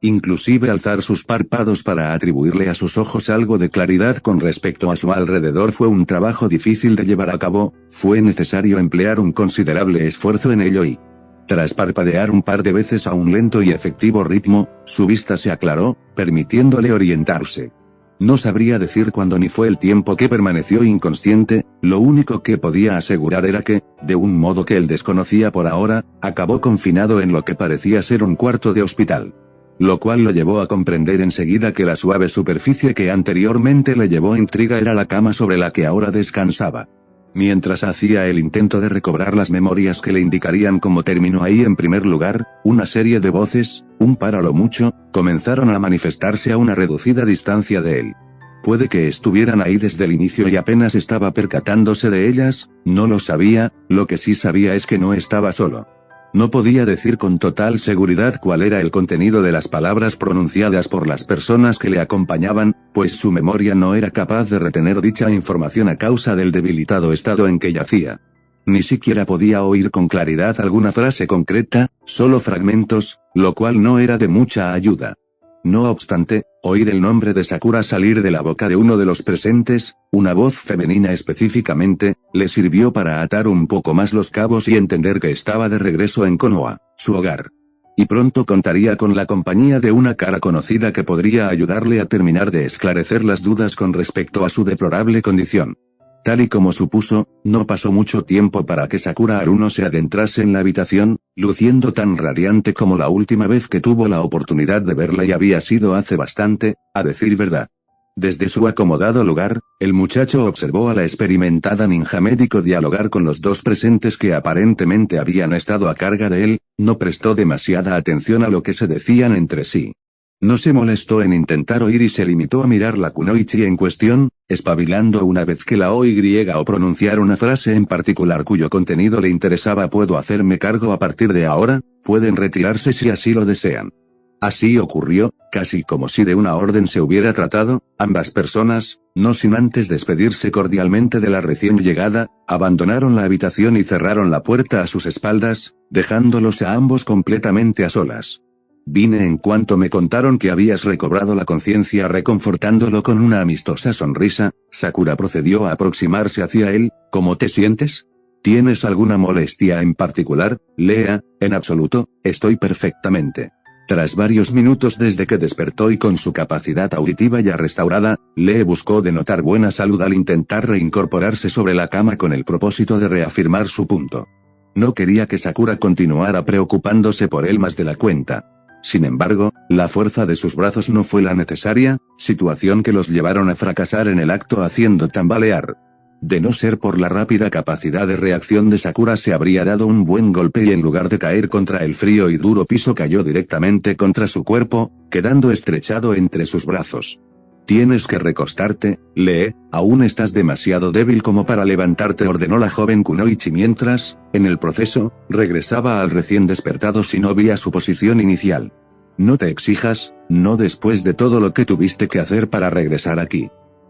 Inclusive alzar sus párpados para atribuirle a sus ojos algo de claridad con respecto a su alrededor fue un trabajo difícil de llevar a cabo, fue necesario emplear un considerable esfuerzo en ello y, tras parpadear un par de veces a un lento y efectivo ritmo, su vista se aclaró, permitiéndole orientarse. No sabría decir cuándo ni fue el tiempo que permaneció inconsciente, lo único que podía asegurar era que, de un modo que él desconocía por ahora, acabó confinado en lo que parecía ser un cuarto de hospital. Lo cual lo llevó a comprender enseguida que la suave superficie que anteriormente le llevó intriga era la cama sobre la que ahora descansaba. Mientras hacía el intento de recobrar las memorias que le indicarían cómo terminó ahí en primer lugar, una serie de voces, un par a lo mucho, comenzaron a manifestarse a una reducida distancia de él. Puede que estuvieran ahí desde el inicio y apenas estaba percatándose de ellas, no lo sabía, lo que sí sabía es que no estaba solo. No podía decir con total seguridad cuál era el contenido de las palabras pronunciadas por las personas que le acompañaban, pues su memoria no era capaz de retener dicha información a causa del debilitado estado en que yacía. Ni siquiera podía oír con claridad alguna frase concreta, solo fragmentos, lo cual no era de mucha ayuda. No obstante, oír el nombre de Sakura salir de la boca de uno de los presentes, una voz femenina específicamente, le sirvió para atar un poco más los cabos y entender que estaba de regreso en Konoha, su hogar. Y pronto contaría con la compañía de una cara conocida que podría ayudarle a terminar de esclarecer las dudas con respecto a su deplorable condición. Tal y como supuso, no pasó mucho tiempo para que Sakura Haruno se adentrase en la habitación, luciendo tan radiante como la última vez que tuvo la oportunidad de verla, y había sido hace bastante, a decir verdad. Desde su acomodado lugar, el muchacho observó a la experimentada ninja médico dialogar con los dos presentes que aparentemente habían estado a cargo de él. No prestó demasiada atención a lo que se decían entre sí. No se molestó en intentar oír y se limitó a mirar la kunoichi en cuestión, espabilando una vez que la oy o pronunciar una frase en particular cuyo contenido le interesaba. ¿Puedo hacerme cargo a partir de ahora? Pueden retirarse si así lo desean. Así ocurrió, casi como si de una orden se hubiera tratado. Ambas personas, no sin antes despedirse cordialmente de la recién llegada, abandonaron la habitación y cerraron la puerta a sus espaldas, dejándolos a ambos completamente a solas. Vine en cuanto me contaron que habías recobrado la conciencia. Reconfortándolo con una amistosa sonrisa, Sakura procedió a aproximarse hacia él. ¿Cómo te sientes? ¿Tienes alguna molestia en particular, Lea? En absoluto, estoy perfectamente. Tras varios minutos desde que despertó y con su capacidad auditiva ya restaurada, Lee buscó denotar buena salud al intentar reincorporarse sobre la cama con el propósito de reafirmar su punto. No quería que Sakura continuara preocupándose por él más de la cuenta. Sin embargo, la fuerza de sus brazos no fue la necesaria, situación que los llevaron a fracasar en el acto haciendo tambalear. De no ser por la rápida capacidad de reacción de Sakura, se habría dado un buen golpe y en lugar de caer contra el frío y duro piso cayó directamente contra su cuerpo, quedando estrechado entre sus brazos. Tienes que recostarte, Lee, aún estás demasiado débil como para levantarte, ordenó la joven kunoichi mientras, en el proceso, regresaba al recién despertado Shinobi a su posición inicial. No te exijas, no después de todo lo que tuviste que hacer para regresar aquí.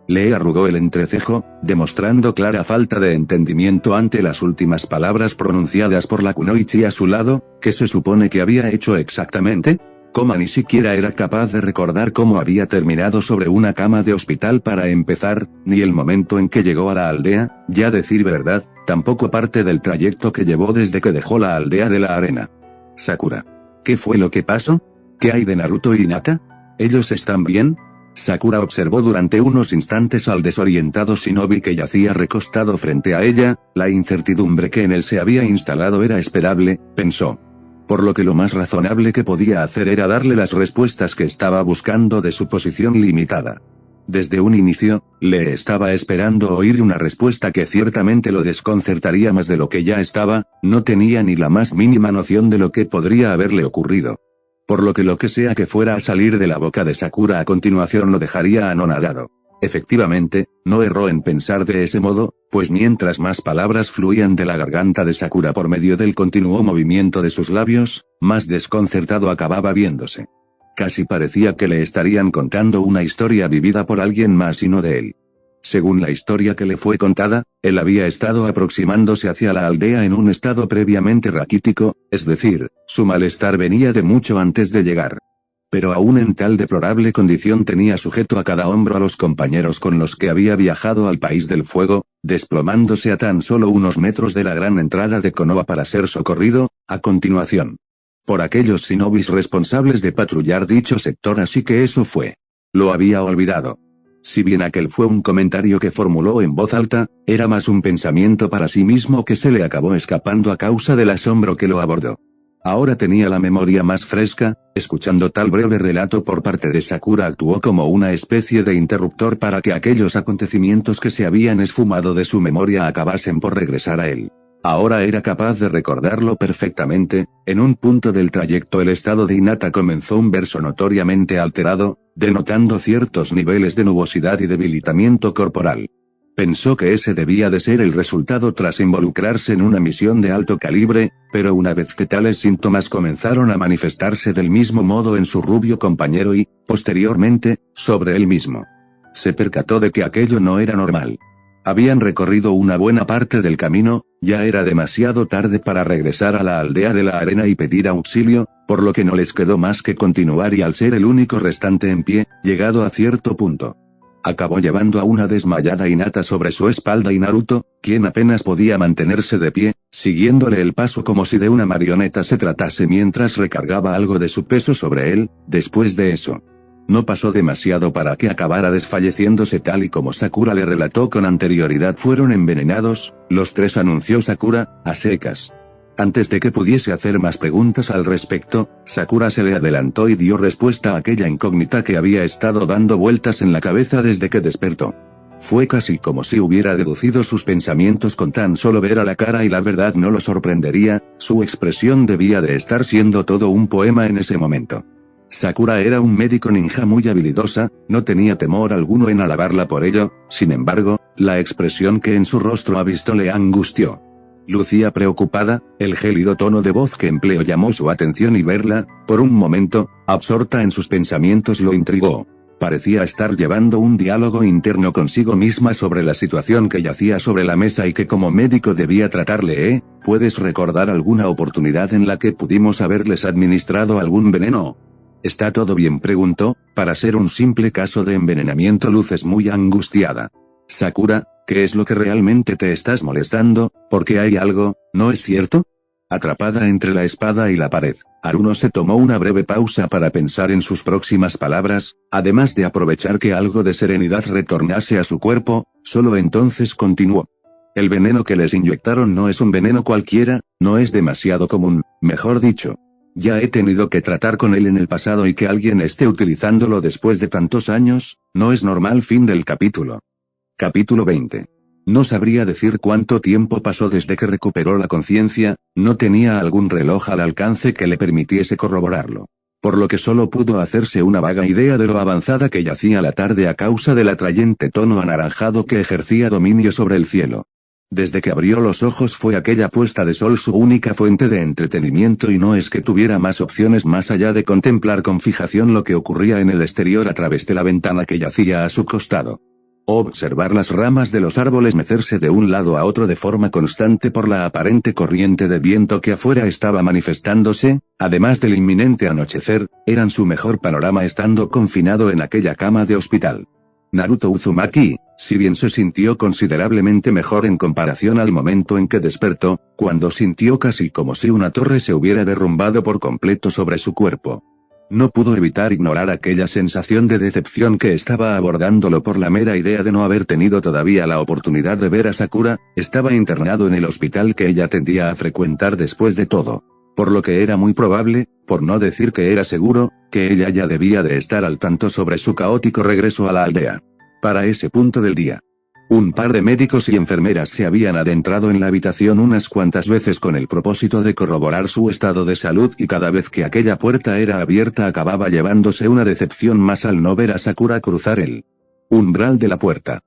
Lee arrugó el entrecejo, demostrando clara falta de entendimiento ante las últimas palabras pronunciadas por la kunoichi a su lado. ¿Qué se supone que había hecho exactamente? Coma ni siquiera era capaz de recordar cómo había terminado sobre una cama de hospital para empezar, ni el momento en que llegó a la aldea, ya decir verdad, tampoco parte del trayecto que llevó desde que dejó la aldea de la arena. Sakura. ¿Qué fue lo que pasó? ¿Qué hay de Naruto y Hinata? ¿Ellos están bien? Sakura observó durante unos instantes al desorientado Shinobi que yacía recostado frente a ella. La incertidumbre que en él se había instalado era esperable, pensó. Por lo que lo más razonable que podía hacer era darle las respuestas que estaba buscando de su posición limitada. Desde un inicio, le estaba esperando oír una respuesta que ciertamente lo desconcertaría más de lo que ya estaba. No tenía ni la más mínima noción de lo que podría haberle ocurrido. Por lo que sea que fuera a salir de la boca de Sakura a continuación lo dejaría anonadado. Efectivamente, no erró en pensar de ese modo, pues mientras más palabras fluían de la garganta de Sakura por medio del continuo movimiento de sus labios, más desconcertado acababa viéndose. Casi parecía que le estarían contando una historia vivida por alguien más y no de él. Según la historia que le fue contada, él había estado aproximándose hacia la aldea en un estado previamente raquítico, es decir, su malestar venía de mucho antes de llegar. Pero aún en tal deplorable condición tenía sujeto a cada hombro a los compañeros con los que había viajado al País del Fuego, desplomándose a tan solo unos metros de la gran entrada de Konoha para ser socorrido, a continuación, por aquellos shinobis responsables de patrullar dicho sector. Así que eso fue. Lo había olvidado. Si bien aquel fue un comentario que formuló en voz alta, era más un pensamiento para sí mismo que se le acabó escapando a causa del asombro que lo abordó. Ahora tenía la memoria más fresca. Escuchando tal breve relato por parte de Sakura actuó como una especie de interruptor para que aquellos acontecimientos que se habían esfumado de su memoria acabasen por regresar a él. Ahora era capaz de recordarlo perfectamente. En un punto del trayecto el estado de Hinata comenzó un verso notoriamente alterado, denotando ciertos niveles de nubosidad y debilitamiento corporal. Pensó que ese debía de ser el resultado tras involucrarse en una misión de alto calibre, pero una vez que tales síntomas comenzaron a manifestarse del mismo modo en su rubio compañero y, posteriormente, sobre él mismo, se percató de que aquello no era normal. Habían recorrido una buena parte del camino, ya era demasiado tarde para regresar a la aldea de la arena y pedir auxilio, por lo que no les quedó más que continuar y al ser el único restante en pie, llegado a cierto punto, acabó llevando a una desmayada Hinata sobre su espalda y Naruto, quien apenas podía mantenerse de pie, siguiéndole el paso como si de una marioneta se tratase mientras recargaba algo de su peso sobre él. Después de eso, no pasó demasiado para que acabara desfalleciéndose tal y como Sakura le relató con anterioridad. Fueron envenenados, los tres, anunció Sakura, a secas. Antes de que pudiese hacer más preguntas al respecto, Sakura se le adelantó y dio respuesta a aquella incógnita que había estado dando vueltas en la cabeza desde que despertó. Fue casi como si hubiera deducido sus pensamientos con tan solo ver a la cara y la verdad no lo sorprendería, su expresión debía de estar siendo todo un poema en ese momento. Sakura era un médico ninja muy habilidosa, no tenía temor alguno en alabarla por ello, sin embargo, la expresión que en su rostro ha visto le angustió. Lucía preocupada, el gélido tono de voz que empleó llamó su atención y verla, por un momento, absorta en sus pensamientos lo intrigó. Parecía estar llevando un diálogo interno consigo misma sobre la situación que yacía sobre la mesa y que como médico debía tratarle. ¿Puedes recordar alguna oportunidad en la que pudimos haberles administrado algún veneno? ¿Está todo bien?, preguntó, para ser un simple caso de envenenamiento. Luces muy angustiada. Sakura, ¿qué es lo que realmente te estás molestando? Porque hay algo, ¿no es cierto? Atrapada entre la espada y la pared, Haruno se tomó una breve pausa para pensar en sus próximas palabras, además de aprovechar que algo de serenidad retornase a su cuerpo, solo entonces continuó. El veneno que les inyectaron no es un veneno cualquiera, no es demasiado común, mejor dicho. Ya he tenido que tratar con él en el pasado y que alguien esté utilizándolo después de tantos años, no es normal. Fin del capítulo. Capítulo 20. No sabría decir cuánto tiempo pasó desde que recuperó la conciencia, no tenía algún reloj al alcance que le permitiese corroborarlo. Por lo que solo pudo hacerse una vaga idea de lo avanzada que yacía la tarde a causa del atrayente tono anaranjado que ejercía dominio sobre el cielo. Desde que abrió los ojos fue aquella puesta de sol su única fuente de entretenimiento y no es que tuviera más opciones más allá de contemplar con fijación lo que ocurría en el exterior a través de la ventana que yacía a su costado. Observar las ramas de los árboles mecerse de un lado a otro de forma constante por la aparente corriente de viento que afuera estaba manifestándose, además del inminente anochecer, eran su mejor panorama estando confinado en aquella cama de hospital. Naruto Uzumaki, si bien se sintió considerablemente mejor en comparación al momento en que despertó, cuando sintió casi como si una torre se hubiera derrumbado por completo sobre su cuerpo. No pudo evitar ignorar aquella sensación de decepción que estaba abordándolo por la mera idea de no haber tenido todavía la oportunidad de ver a Sakura. Estaba internado en el hospital que ella tendía a frecuentar después de todo. Por lo que era muy probable, por no decir que era seguro, que ella ya debía de estar al tanto sobre su caótico regreso a la aldea. Para ese punto del día, un par de médicos y enfermeras se habían adentrado en la habitación unas cuantas veces con el propósito de corroborar su estado de salud y cada vez que aquella puerta era abierta acababa llevándose una decepción más al no ver a Sakura cruzar el umbral de la puerta.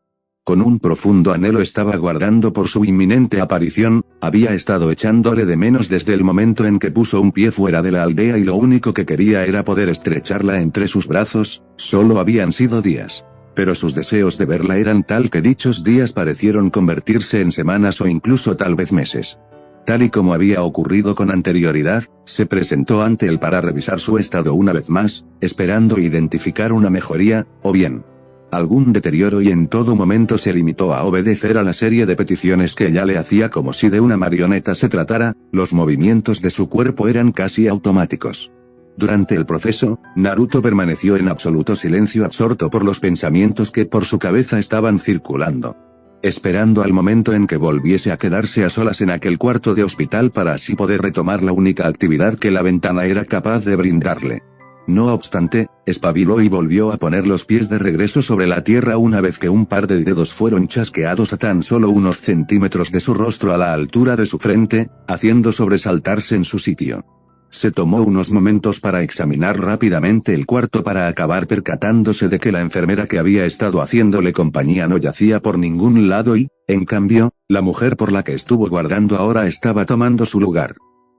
Con un profundo anhelo estaba aguardando por su inminente aparición, había estado echándole de menos desde el momento en que puso un pie fuera de la aldea y lo único que quería era poder estrecharla entre sus brazos. Solo habían sido días. Pero sus deseos de verla eran tal que dichos días parecieron convertirse en semanas o incluso tal vez meses. Tal y como había ocurrido con anterioridad, se presentó ante él para revisar su estado una vez más, esperando identificar una mejoría, o bien algún deterioro, y en todo momento se limitó a obedecer a la serie de peticiones que ella le hacía como si de una marioneta se tratara. Los movimientos de su cuerpo eran casi automáticos. Durante el proceso, Naruto permaneció en absoluto silencio, absorto por los pensamientos que por su cabeza estaban circulando. Esperando al momento en que volviese a quedarse a solas en aquel cuarto de hospital para así poder retomar la única actividad que la ventana era capaz de brindarle. No obstante, espabiló y volvió a poner los pies de regreso sobre la tierra una vez que un par de dedos fueron chasqueados a tan solo unos centímetros de su rostro a la altura de su frente, haciendo sobresaltarse en su sitio. Se tomó unos momentos para examinar rápidamente el cuarto para acabar percatándose de que la enfermera que había estado haciéndole compañía no yacía por ningún lado y, en cambio, la mujer por la que estuvo guardando ahora estaba tomando su lugar.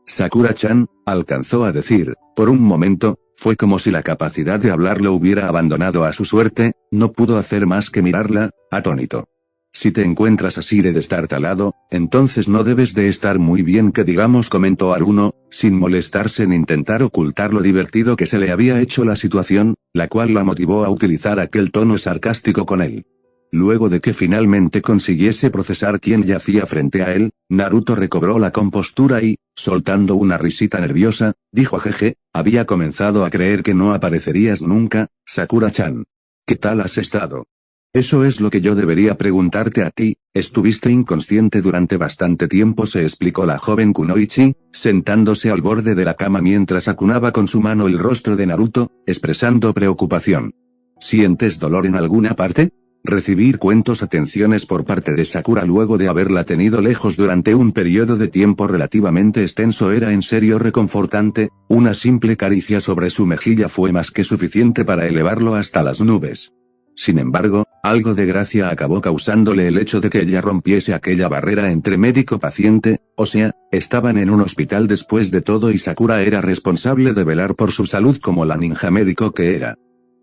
Sakura-chan, alcanzó a decir, por un momento, fue como si la capacidad de hablar lo hubiera abandonado a su suerte, no pudo hacer más que mirarla, atónito. Si te encuentras así de destartalado, entonces no debes de estar muy bien que digamos, comentó Haruno, sin molestarse en intentar ocultar lo divertido que se le había hecho la situación, la cual la motivó a utilizar aquel tono sarcástico con él. Luego de que finalmente consiguiese procesar quién yacía frente a él, Naruto recobró la compostura y, soltando una risita nerviosa, dijo: jeje, había comenzado a creer que no aparecerías nunca, Sakura-chan. ¿Qué tal has estado? Eso es lo que yo debería preguntarte a ti, estuviste inconsciente durante bastante tiempo, se explicó la joven Kunoichi, sentándose al borde de la cama mientras acunaba con su mano el rostro de Naruto, expresando preocupación. ¿Sientes dolor en alguna parte? Recibir cuentos atenciones por parte de Sakura luego de haberla tenido lejos durante un periodo de tiempo relativamente extenso era en serio reconfortante, una simple caricia sobre su mejilla fue más que suficiente para elevarlo hasta las nubes. Sin embargo, algo de gracia acabó causándole el hecho de que ella rompiese aquella barrera entre médico-paciente, o sea, estaban en un hospital después de todo y Sakura era responsable de velar por su salud como la ninja médico que era.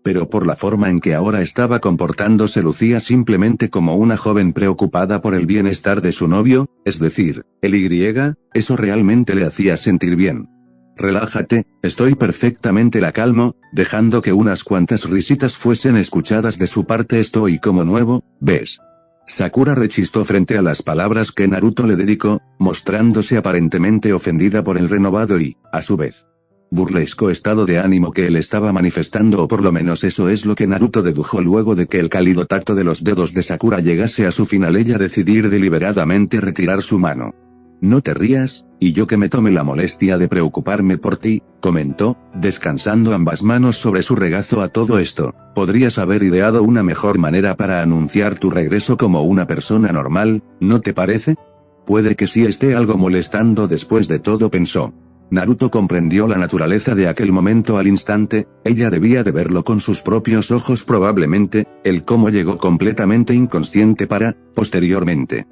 Pero por la forma en que ahora estaba comportándose lucía simplemente como una joven preocupada por el bienestar de su novio, es decir, el Y, eso realmente le hacía sentir bien. Relájate, estoy perfectamente la calmo, dejando que unas cuantas risitas fuesen escuchadas de su parte estoy como nuevo, ¿ves? Sakura rechistó frente a las palabras que Naruto le dedicó, mostrándose aparentemente ofendida por el renovado y, a su vez, burlesco estado de ánimo que él estaba manifestando o por lo menos eso es lo que Naruto dedujo luego de que el cálido tacto de los dedos de Sakura llegase a su final ella decidir deliberadamente retirar su mano. No te rías, y yo que me tome la molestia de preocuparme por ti, comentó, descansando ambas manos sobre su regazo a todo esto, podrías haber ideado una mejor manera para anunciar tu regreso como una persona normal, ¿no te parece? Puede que sí esté algo molestando después de todo pensó. Naruto comprendió la naturaleza de aquel momento al instante, ella debía de verlo con sus propios ojos probablemente, el cómo llegó completamente inconsciente para, posteriormente,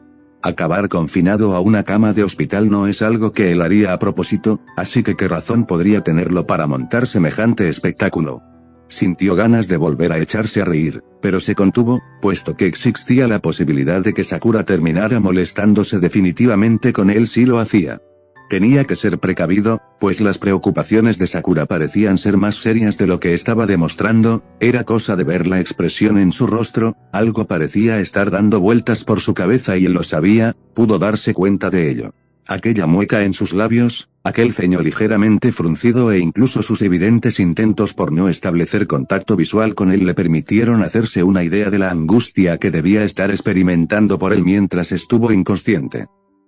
acabar confinado a una cama de hospital no es algo que él haría a propósito, así que qué razón podría tenerlo para montar semejante espectáculo. Sintió ganas de volver a echarse a reír, pero se contuvo, puesto que existía la posibilidad de que Sakura terminara molestándose definitivamente con él si lo hacía. Tenía que ser precavido, pues las preocupaciones de Sakura parecían ser más serias de lo que estaba demostrando, era cosa de ver la expresión en su rostro, algo parecía estar dando vueltas por su cabeza y él lo sabía, pudo darse cuenta de ello. Aquella mueca en sus labios, aquel ceño ligeramente fruncido e incluso sus evidentes intentos por no establecer contacto visual con él le permitieron hacerse una idea de la angustia que debía estar experimentando por él mientras estuvo inconsciente.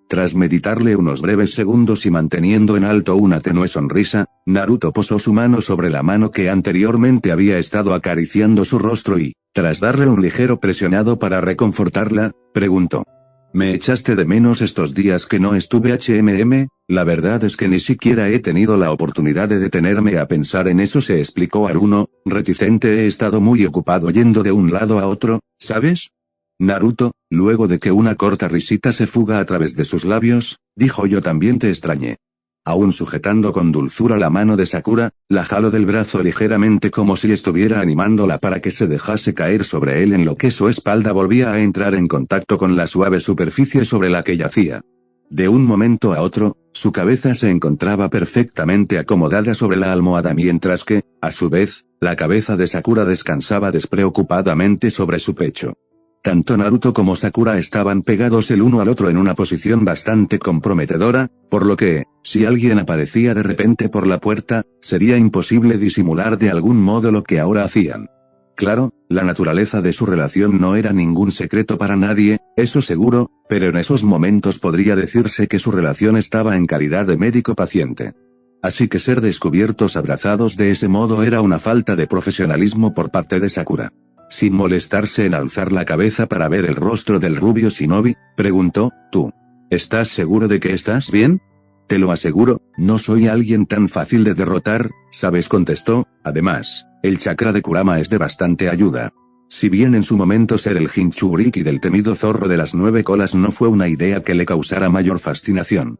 Tras meditarle unos breves segundos y manteniendo en alto una tenue sonrisa, Naruto posó su mano sobre la mano que anteriormente había estado acariciando su rostro y, tras darle un ligero presionado para reconfortarla, preguntó. ¿Me echaste de menos estos días que no estuve La verdad es que ni siquiera he tenido la oportunidad de detenerme a pensar en eso, se explicó Haruno, reticente. He estado muy ocupado yendo de un lado a otro, ¿sabes? Naruto, luego de que una corta risita se fuga a través de sus labios, dijo yo también te extrañé. Aún sujetando con dulzura la mano de Sakura, la jaló del brazo ligeramente como si estuviera animándola para que se dejase caer sobre él en lo que su espalda volvía a entrar en contacto con la suave superficie sobre la que yacía. De un momento a otro, su cabeza se encontraba perfectamente acomodada sobre la almohada mientras que, a su vez, la cabeza de Sakura descansaba despreocupadamente sobre su pecho. Tanto Naruto como Sakura estaban pegados el uno al otro en una posición bastante comprometedora, por lo que, si alguien aparecía de repente por la puerta, sería imposible disimular de algún modo lo que ahora hacían. Claro, la naturaleza de su relación no era ningún secreto para nadie, eso seguro, pero en esos momentos podría decirse que su relación estaba en calidad de médico-paciente. Así que ser descubiertos abrazados de ese modo era una falta de profesionalismo por parte de Sakura. Sin molestarse en alzar la cabeza para ver el rostro del rubio shinobi, preguntó, ¿tú estás seguro de que estás bien? Te lo aseguro, no soy alguien tan fácil de derrotar, ¿sabes? Contestó, además, el chakra de Kurama es de bastante ayuda. Si bien en su momento ser el Jinchuriki del temido zorro de las 9 colas no fue una idea que le causara mayor fascinación.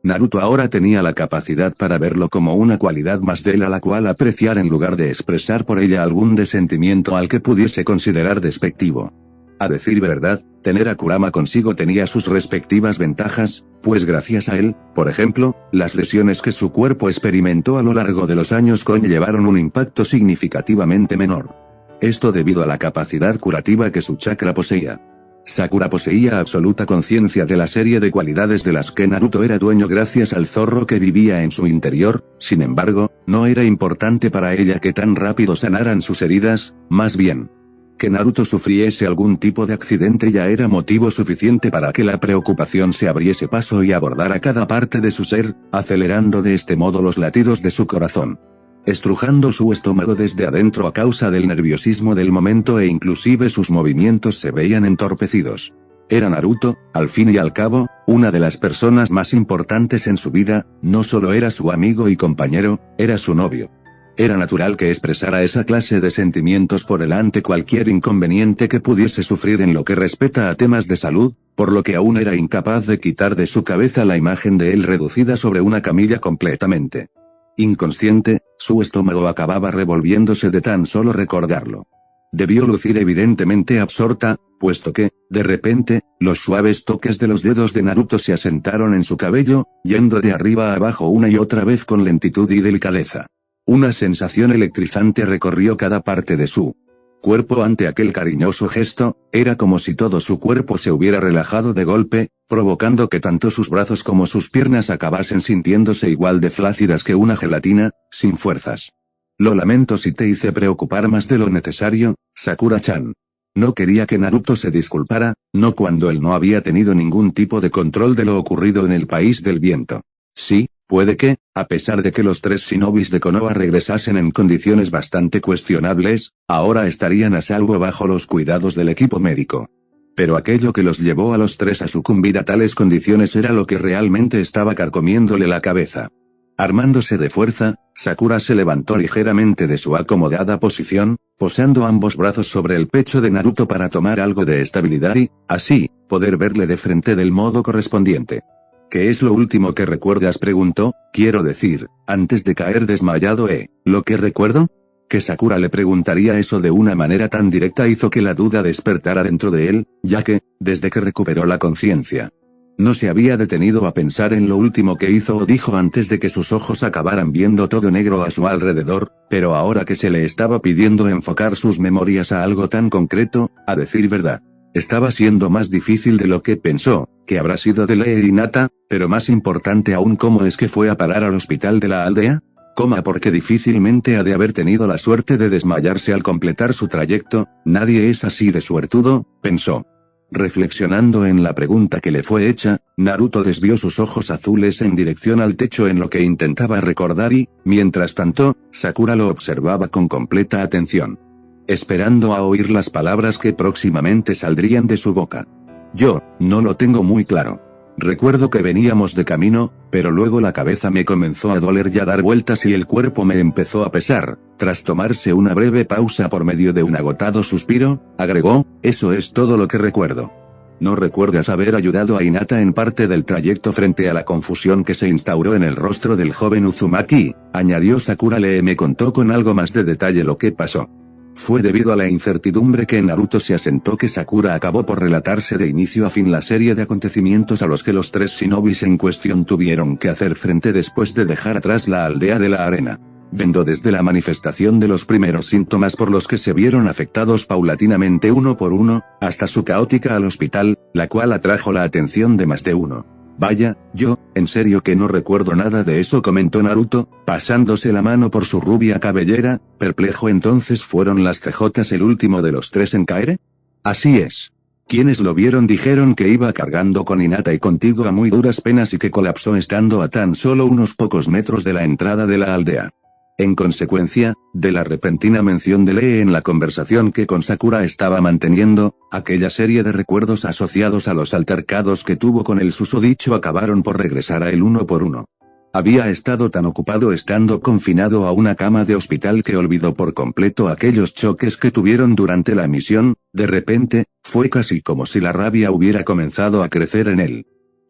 Naruto ahora tenía la capacidad para verlo como una cualidad más de él a la cual apreciar en lugar de expresar por ella algún desentimiento al que pudiese considerar despectivo. A decir verdad, tener a Kurama consigo tenía sus respectivas ventajas, pues gracias a él, por ejemplo, las lesiones que su cuerpo experimentó a lo largo de los años conllevaron un impacto significativamente menor. Esto debido a la capacidad curativa que su chakra poseía. Sakura poseía absoluta conciencia de la serie de cualidades de las que Naruto era dueño gracias al zorro que vivía en su interior, sin embargo, no era importante para ella que tan rápido sanaran sus heridas, más bien. Que Naruto sufriese algún tipo de accidente ya era motivo suficiente para que la preocupación se abriese paso y abordara cada parte de su ser, acelerando de este modo los latidos de su corazón, estrujando su estómago desde adentro a causa del nerviosismo del momento e inclusive sus movimientos se veían entorpecidos. Era Naruto, al fin y al cabo, una de las personas más importantes en su vida, no solo era su amigo y compañero, era su novio. Era natural que expresara esa clase de sentimientos por delante cualquier inconveniente que pudiese sufrir en lo que respecta a temas de salud, por lo que aún era incapaz de quitar de su cabeza la imagen de él reducida sobre una camilla completamente inconsciente, su estómago acababa revolviéndose de tan solo recordarlo. Debió lucir evidentemente absorta, puesto que, de repente, los suaves toques de los dedos de Naruto se asentaron en su cabello, yendo de arriba a abajo una y otra vez con lentitud y delicadeza. Una sensación electrizante recorrió cada parte de su cuerpo ante aquel cariñoso gesto, era como si todo su cuerpo se hubiera relajado de golpe, provocando que tanto sus brazos como sus piernas acabasen sintiéndose igual de flácidas que una gelatina, sin fuerzas. Lo lamento si te hice preocupar más de lo necesario, Sakura-chan. No quería que Naruto se disculpara, no cuando él no había tenido ningún tipo de control de lo ocurrido en el país del viento. Sí, puede que, a pesar de que los tres shinobis de Konoha regresasen en condiciones bastante cuestionables, ahora estarían a salvo bajo los cuidados del equipo médico. Pero aquello que los llevó a los tres a sucumbir a tales condiciones era lo que realmente estaba carcomiéndole la cabeza. Armándose de fuerza, Sakura se levantó ligeramente de su acomodada posición, posando ambos brazos sobre el pecho de Naruto para tomar algo de estabilidad y, así, poder verle de frente del modo correspondiente. ¿Qué es lo último que recuerdas?, preguntó, quiero decir, antes de caer desmayado. ¿Lo que recuerdo? Que Sakura le preguntaría eso de una manera tan directa hizo que la duda despertara dentro de él, ya que, desde que recuperó la conciencia, no se había detenido a pensar en lo último que hizo o dijo antes de que sus ojos acabaran viendo todo negro a su alrededor, pero ahora que se le estaba pidiendo enfocar sus memorias a algo tan concreto, a decir verdad, estaba siendo más difícil de lo que pensó, que habrá sido de Lee Hinata, pero más importante aún cómo es que fue a parar al hospital de la aldea. Porque difícilmente ha de haber tenido la suerte de desmayarse al completar su trayecto, nadie es así de suertudo, pensó. Reflexionando en la pregunta que le fue hecha, Naruto desvió sus ojos azules en dirección al techo en lo que intentaba recordar y, mientras tanto, Sakura lo observaba con completa atención, esperando a oír las palabras que próximamente saldrían de su boca. Yo, no lo tengo muy claro. Recuerdo que veníamos de camino, pero luego la cabeza me comenzó a doler y a dar vueltas y el cuerpo me empezó a pesar. Tras tomarse una breve pausa por medio de un agotado suspiro, agregó, eso es todo lo que recuerdo. ¿No recuerdas haber ayudado a Hinata en parte del trayecto frente a la confusión que se instauró en el rostro del joven Uzumaki? Añadió Sakura. Me contó con algo más de detalle lo que pasó. Fue debido a la incertidumbre que en Naruto se asentó que Sakura acabó por relatarse de inicio a fin la serie de acontecimientos a los que los tres shinobis en cuestión tuvieron que hacer frente después de dejar atrás la aldea de la arena. Vendo desde la manifestación de los primeros síntomas por los que se vieron afectados paulatinamente uno por uno, hasta su caótica al hospital, la cual atrajo la atención de más de uno. Vaya, yo, en serio que no recuerdo nada de eso, comentó Naruto, pasándose la mano por su rubia cabellera, perplejo. Entonces fueron las CJs el último de los tres en caer. Así es. Quienes lo vieron dijeron que iba cargando con Hinata y contigo a muy duras penas y que colapsó estando a tan solo unos pocos metros de la entrada de la aldea. En consecuencia, de la repentina mención de Lee en la conversación que con Sakura estaba manteniendo, aquella serie de recuerdos asociados a los altercados que tuvo con el susodicho acabaron por regresar a él uno por uno. Había estado tan ocupado estando confinado a una cama de hospital que olvidó por completo aquellos choques que tuvieron durante la misión. De repente, fue casi como si la rabia hubiera comenzado a crecer en él.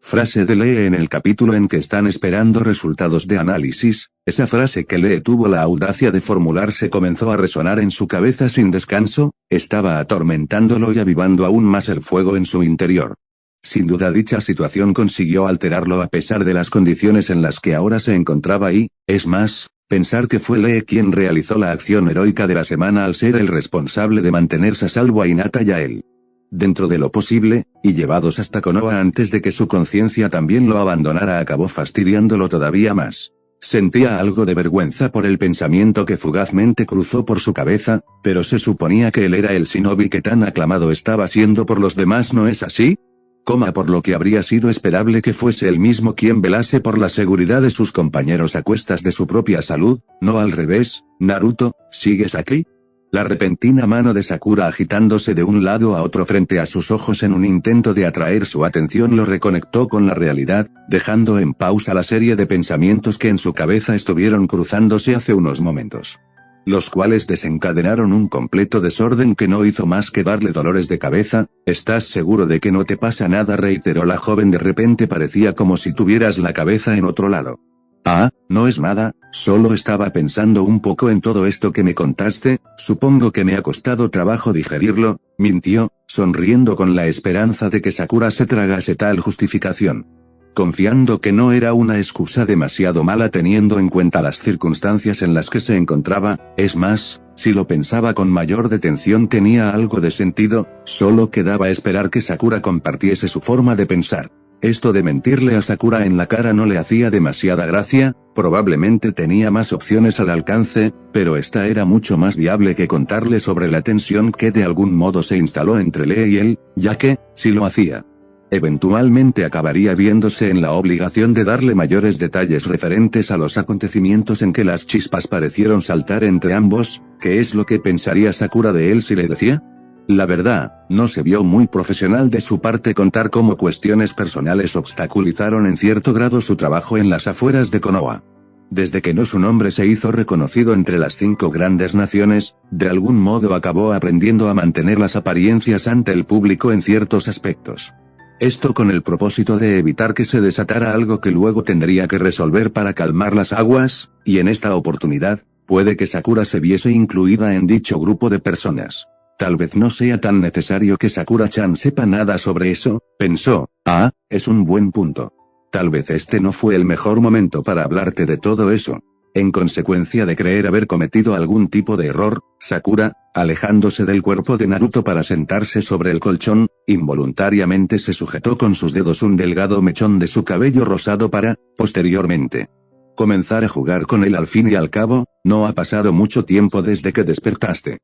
Frase de Lee en el capítulo en que están esperando resultados de análisis, esa frase que Lee tuvo la audacia de formularse comenzó a resonar en su cabeza sin descanso, estaba atormentándolo y avivando aún más el fuego en su interior. Sin duda dicha situación consiguió alterarlo a pesar de las condiciones en las que ahora se encontraba y, es más, pensar que fue Lee quien realizó la acción heroica de la semana al ser el responsable de mantenerse a salvo a Hinata y a él. Dentro de lo posible, y llevados hasta Konoha antes de que su conciencia también lo abandonara, acabó fastidiándolo todavía más. Sentía algo de vergüenza por el pensamiento que fugazmente cruzó por su cabeza, pero se suponía que él era el shinobi que tan aclamado estaba siendo por los demás, ¿no es así? Por lo que habría sido esperable que fuese él mismo quien velase por la seguridad de sus compañeros a cuestas de su propia salud, no al revés. Naruto, ¿sigues aquí? La repentina mano de Sakura agitándose de un lado a otro frente a sus ojos en un intento de atraer su atención lo reconectó con la realidad, dejando en pausa la serie de pensamientos que en su cabeza estuvieron cruzándose hace unos momentos. Los cuales desencadenaron un completo desorden que no hizo más que darle dolores de cabeza. ¿Estás seguro de que no te pasa nada?, reiteró la joven. De repente parecía como si tuvieras la cabeza en otro lado. Ah, no es nada, solo estaba pensando un poco en todo esto que me contaste, supongo que me ha costado trabajo digerirlo, mintió, sonriendo con la esperanza de que Sakura se tragase tal justificación. Confiando que no era una excusa demasiado mala teniendo en cuenta las circunstancias en las que se encontraba, es más, si lo pensaba con mayor detención tenía algo de sentido, solo quedaba esperar que Sakura compartiese su forma de pensar. Esto de mentirle a Sakura en la cara no le hacía demasiada gracia, probablemente tenía más opciones al alcance, pero esta era mucho más viable que contarle sobre la tensión que de algún modo se instaló entre Lee y él, ya que, si lo hacía, eventualmente acabaría viéndose en la obligación de darle mayores detalles referentes a los acontecimientos en que las chispas parecieron saltar entre ambos. ¿Qué es lo que pensaría Sakura de él si le decía? La verdad, no se vio muy profesional de su parte contar cómo cuestiones personales obstaculizaron en cierto grado su trabajo en las afueras de Konoha. Desde que su nombre se hizo reconocido entre las 5 grandes naciones, de algún modo acabó aprendiendo a mantener las apariencias ante el público en ciertos aspectos. Esto con el propósito de evitar que se desatara algo que luego tendría que resolver para calmar las aguas, y en esta oportunidad, puede que Sakura se viese incluida en dicho grupo de personas. Tal vez no sea tan necesario que Sakura-chan sepa nada sobre eso, pensó. Ah, es un buen punto. Tal vez este no fue el mejor momento para hablarte de todo eso. En consecuencia de creer haber cometido algún tipo de error, Sakura, alejándose del cuerpo de Naruto para sentarse sobre el colchón, involuntariamente se sujetó con sus dedos un delgado mechón de su cabello rosado para, posteriormente, comenzar a jugar con él. Al fin y al cabo, no ha pasado mucho tiempo desde que despertaste.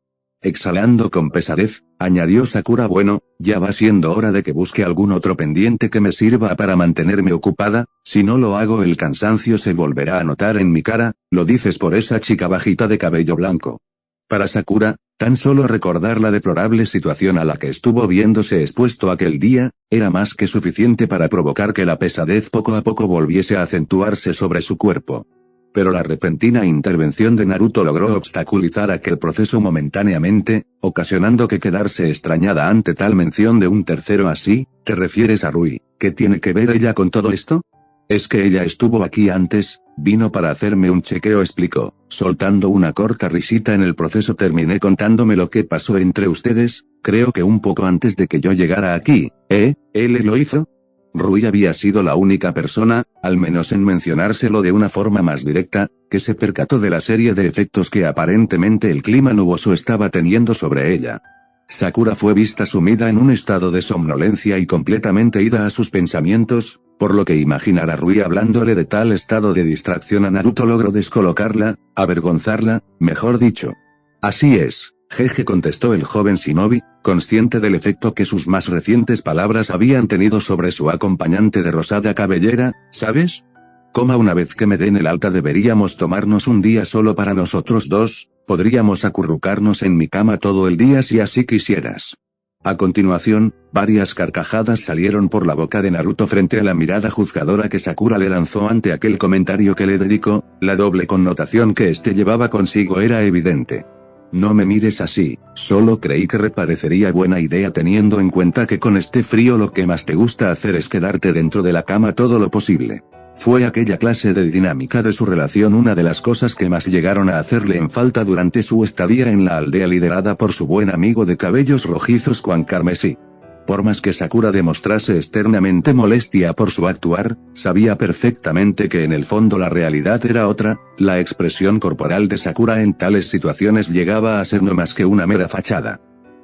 Exhalando con pesadez, añadió Sakura. Bueno, ya va siendo hora de que busque algún otro pendiente que me sirva para mantenerme ocupada, si no lo hago el cansancio se volverá a notar en mi cara. ¿Lo dices por esa chica bajita de cabello blanco? Para Sakura, tan solo recordar la deplorable situación a la que estuvo viéndose expuesto aquel día, era más que suficiente para provocar que la pesadez poco a poco volviese a acentuarse sobre su cuerpo. Pero la repentina intervención de Naruto logró obstaculizar aquel proceso momentáneamente, ocasionando que quedarse extrañada ante tal mención de un tercero. ¿Así, te refieres a Rui? ¿Qué tiene que ver ella con todo esto? Es que ella estuvo aquí antes, vino para hacerme un chequeo, explicó, soltando una corta risita. En el proceso terminé contándome lo que pasó entre ustedes, creo que un poco antes de que yo llegara aquí. ¿Él lo hizo? Rui había sido la única persona, al menos en mencionárselo de una forma más directa, que se percató de la serie de efectos que aparentemente el clima nuboso estaba teniendo sobre ella. Sakura fue vista sumida en un estado de somnolencia y completamente ida a sus pensamientos, por lo que imaginar a Rui hablándole de tal estado de distracción a Naruto logró descolocarla, avergonzarla, mejor dicho. Así es. Jeje, contestó el joven shinobi, consciente del efecto que sus más recientes palabras habían tenido sobre su acompañante de rosada cabellera. ¿Sabes? Una vez que me den el alta deberíamos tomarnos un día solo para nosotros dos, podríamos acurrucarnos en mi cama todo el día si así quisieras. A continuación, varias carcajadas salieron por la boca de Naruto frente a la mirada juzgadora que Sakura le lanzó ante aquel comentario que le dedicó. La doble connotación que este llevaba consigo era evidente. No me mires así, solo creí que parecería buena idea teniendo en cuenta que con este frío lo que más te gusta hacer es quedarte dentro de la cama todo lo posible. Fue aquella clase de dinámica de su relación una de las cosas que más llegaron a hacerle en falta durante su estadía en la aldea liderada por su buen amigo de cabellos rojizos Juan Carmesí. Por más que Sakura demostrase externamente molestia por su actuar, sabía perfectamente que en el fondo la realidad era otra. La expresión corporal de Sakura en tales situaciones llegaba a ser no más que una mera fachada.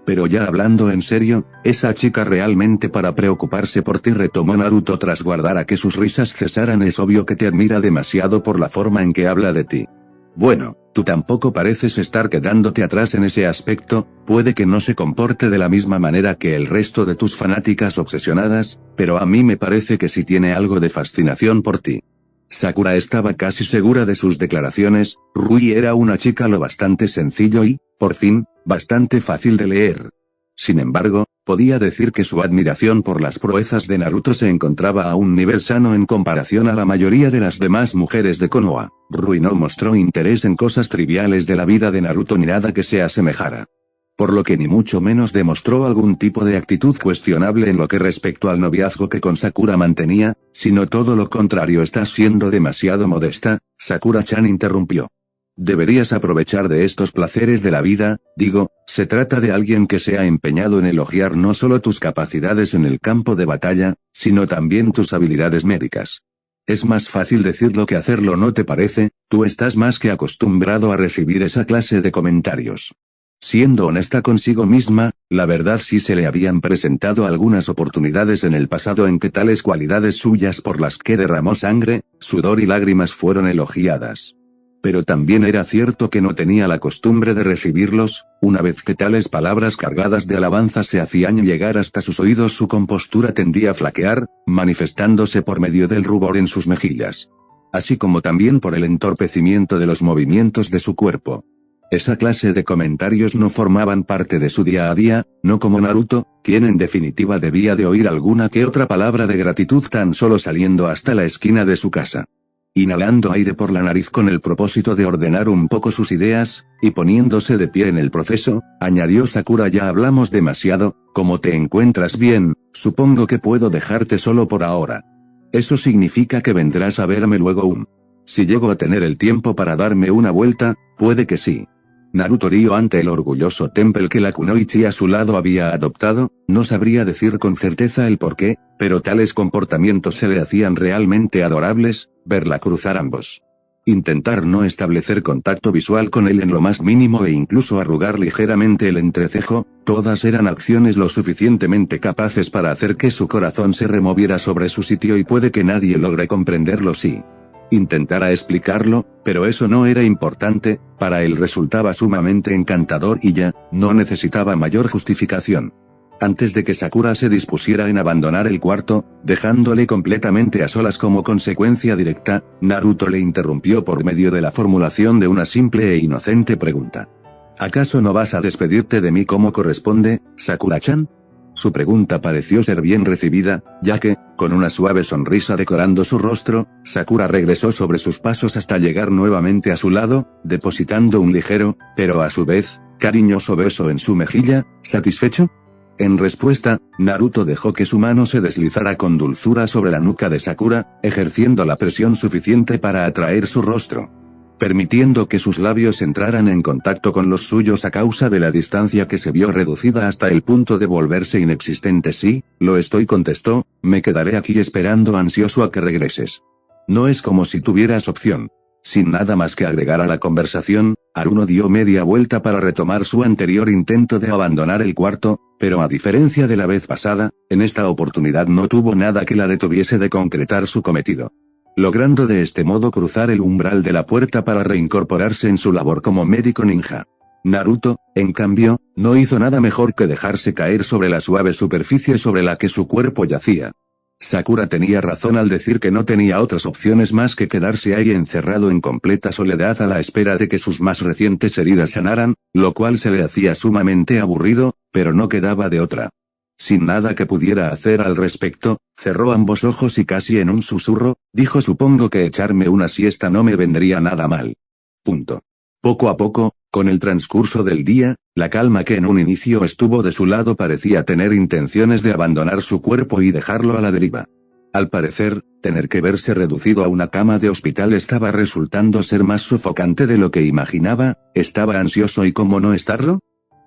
Pero ya hablando en serio, esa chica realmente para preocuparse por ti, retomó Naruto tras guardar a que sus risas cesaran. Es obvio que te admira demasiado por la forma en que habla de ti. Bueno, tú tampoco pareces estar quedándote atrás en ese aspecto, puede que no se comporte de la misma manera que el resto de tus fanáticas obsesionadas, pero a mí me parece que sí tiene algo de fascinación por ti. Sakura estaba casi segura de sus declaraciones. Rui era una chica lo bastante sencillo y, por fin, bastante fácil de leer. Sin embargo, podía decir que su admiración por las proezas de Naruto se encontraba a un nivel sano en comparación a la mayoría de las demás mujeres de Konoha. Rui no mostró interés en cosas triviales de la vida de Naruto ni nada que se asemejara. Por lo que ni mucho menos demostró algún tipo de actitud cuestionable en lo que respecto al noviazgo que con Sakura mantenía, sino todo lo contrario. Estás siendo demasiado modesta, Sakura-chan interrumpió. Deberías aprovechar de estos placeres de la vida, digo, se trata de alguien que se ha empeñado en elogiar no solo tus capacidades en el campo de batalla, sino también tus habilidades médicas. Es más fácil decirlo que hacerlo, ¿no te parece? Tú estás más que acostumbrado a recibir esa clase de comentarios. Siendo honesta consigo misma, la verdad sí se le habían presentado algunas oportunidades en el pasado en que tales cualidades suyas por las que derramó sangre, sudor y lágrimas fueron elogiadas. Pero también era cierto que no tenía la costumbre de recibirlos. Una vez que tales palabras cargadas de alabanza se hacían llegar hasta sus oídos, su compostura tendía a flaquear, manifestándose por medio del rubor en sus mejillas. Así como también por el entorpecimiento de los movimientos de su cuerpo. Esa clase de comentarios no formaban parte de su día a día, no como Naruto, quien en definitiva debía de oír alguna que otra palabra de gratitud tan solo saliendo hasta la esquina de su casa. Inhalando aire por la nariz con el propósito de ordenar un poco sus ideas, y poniéndose de pie en el proceso, añadió Sakura: ya hablamos demasiado, ¿cómo te encuentras? Bien, supongo que puedo dejarte solo por ahora. Eso significa que vendrás a verme luego. Si llego a tener el tiempo para darme una vuelta, puede que sí. Naruto rió ante el orgulloso temple que la kunoichi a su lado había adoptado. No sabría decir con certeza el porqué, pero tales comportamientos se le hacían realmente adorables. Verla cruzar ambos. Intentar no establecer contacto visual con él en lo más mínimo e incluso arrugar ligeramente el entrecejo, todas eran acciones lo suficientemente capaces para hacer que su corazón se removiera sobre su sitio, y puede que nadie logre comprenderlo si intentara explicarlo, pero eso no era importante, para él resultaba sumamente encantador y ya, no necesitaba mayor justificación. Antes de que Sakura se dispusiera en abandonar el cuarto, dejándole completamente a solas como consecuencia directa, Naruto le interrumpió por medio de la formulación de una simple e inocente pregunta. ¿Acaso no vas a despedirte de mí como corresponde, Sakura-chan? Su pregunta pareció ser bien recibida, ya que, con una suave sonrisa decorando su rostro, Sakura regresó sobre sus pasos hasta llegar nuevamente a su lado, depositando un ligero, pero a su vez, cariñoso beso en su mejilla. ¿Satisfecho? En respuesta, Naruto dejó que su mano se deslizara con dulzura sobre la nuca de Sakura, ejerciendo la presión suficiente para atraer su rostro. Permitiendo que sus labios entraran en contacto con los suyos a causa de la distancia que se vio reducida hasta el punto de volverse inexistente. Sí, lo estoy, contestó, me quedaré aquí esperando ansioso a que regreses. No es como si tuvieras opción. Sin nada más que agregar a la conversación, Haruno dio media vuelta para retomar su anterior intento de abandonar el cuarto, pero a diferencia de la vez pasada, en esta oportunidad no tuvo nada que la detuviese de concretar su cometido. Logrando de este modo cruzar el umbral de la puerta para reincorporarse en su labor como médico ninja. Naruto, en cambio, no hizo nada mejor que dejarse caer sobre la suave superficie sobre la que su cuerpo yacía. Sakura tenía razón al decir que no tenía otras opciones más que quedarse ahí encerrado en completa soledad a la espera de que sus más recientes heridas sanaran, lo cual se le hacía sumamente aburrido, pero no quedaba de otra. Sin nada que pudiera hacer al respecto, cerró ambos ojos y casi en un susurro, dijo: supongo que echarme una siesta no me vendría nada mal. Poco a poco, con el transcurso del día, la calma que en un inicio estuvo de su lado parecía tener intenciones de abandonar su cuerpo y dejarlo a la deriva. Al parecer, tener que verse reducido a una cama de hospital estaba resultando ser más sofocante de lo que imaginaba. ¿Estaba ansioso y cómo no estarlo?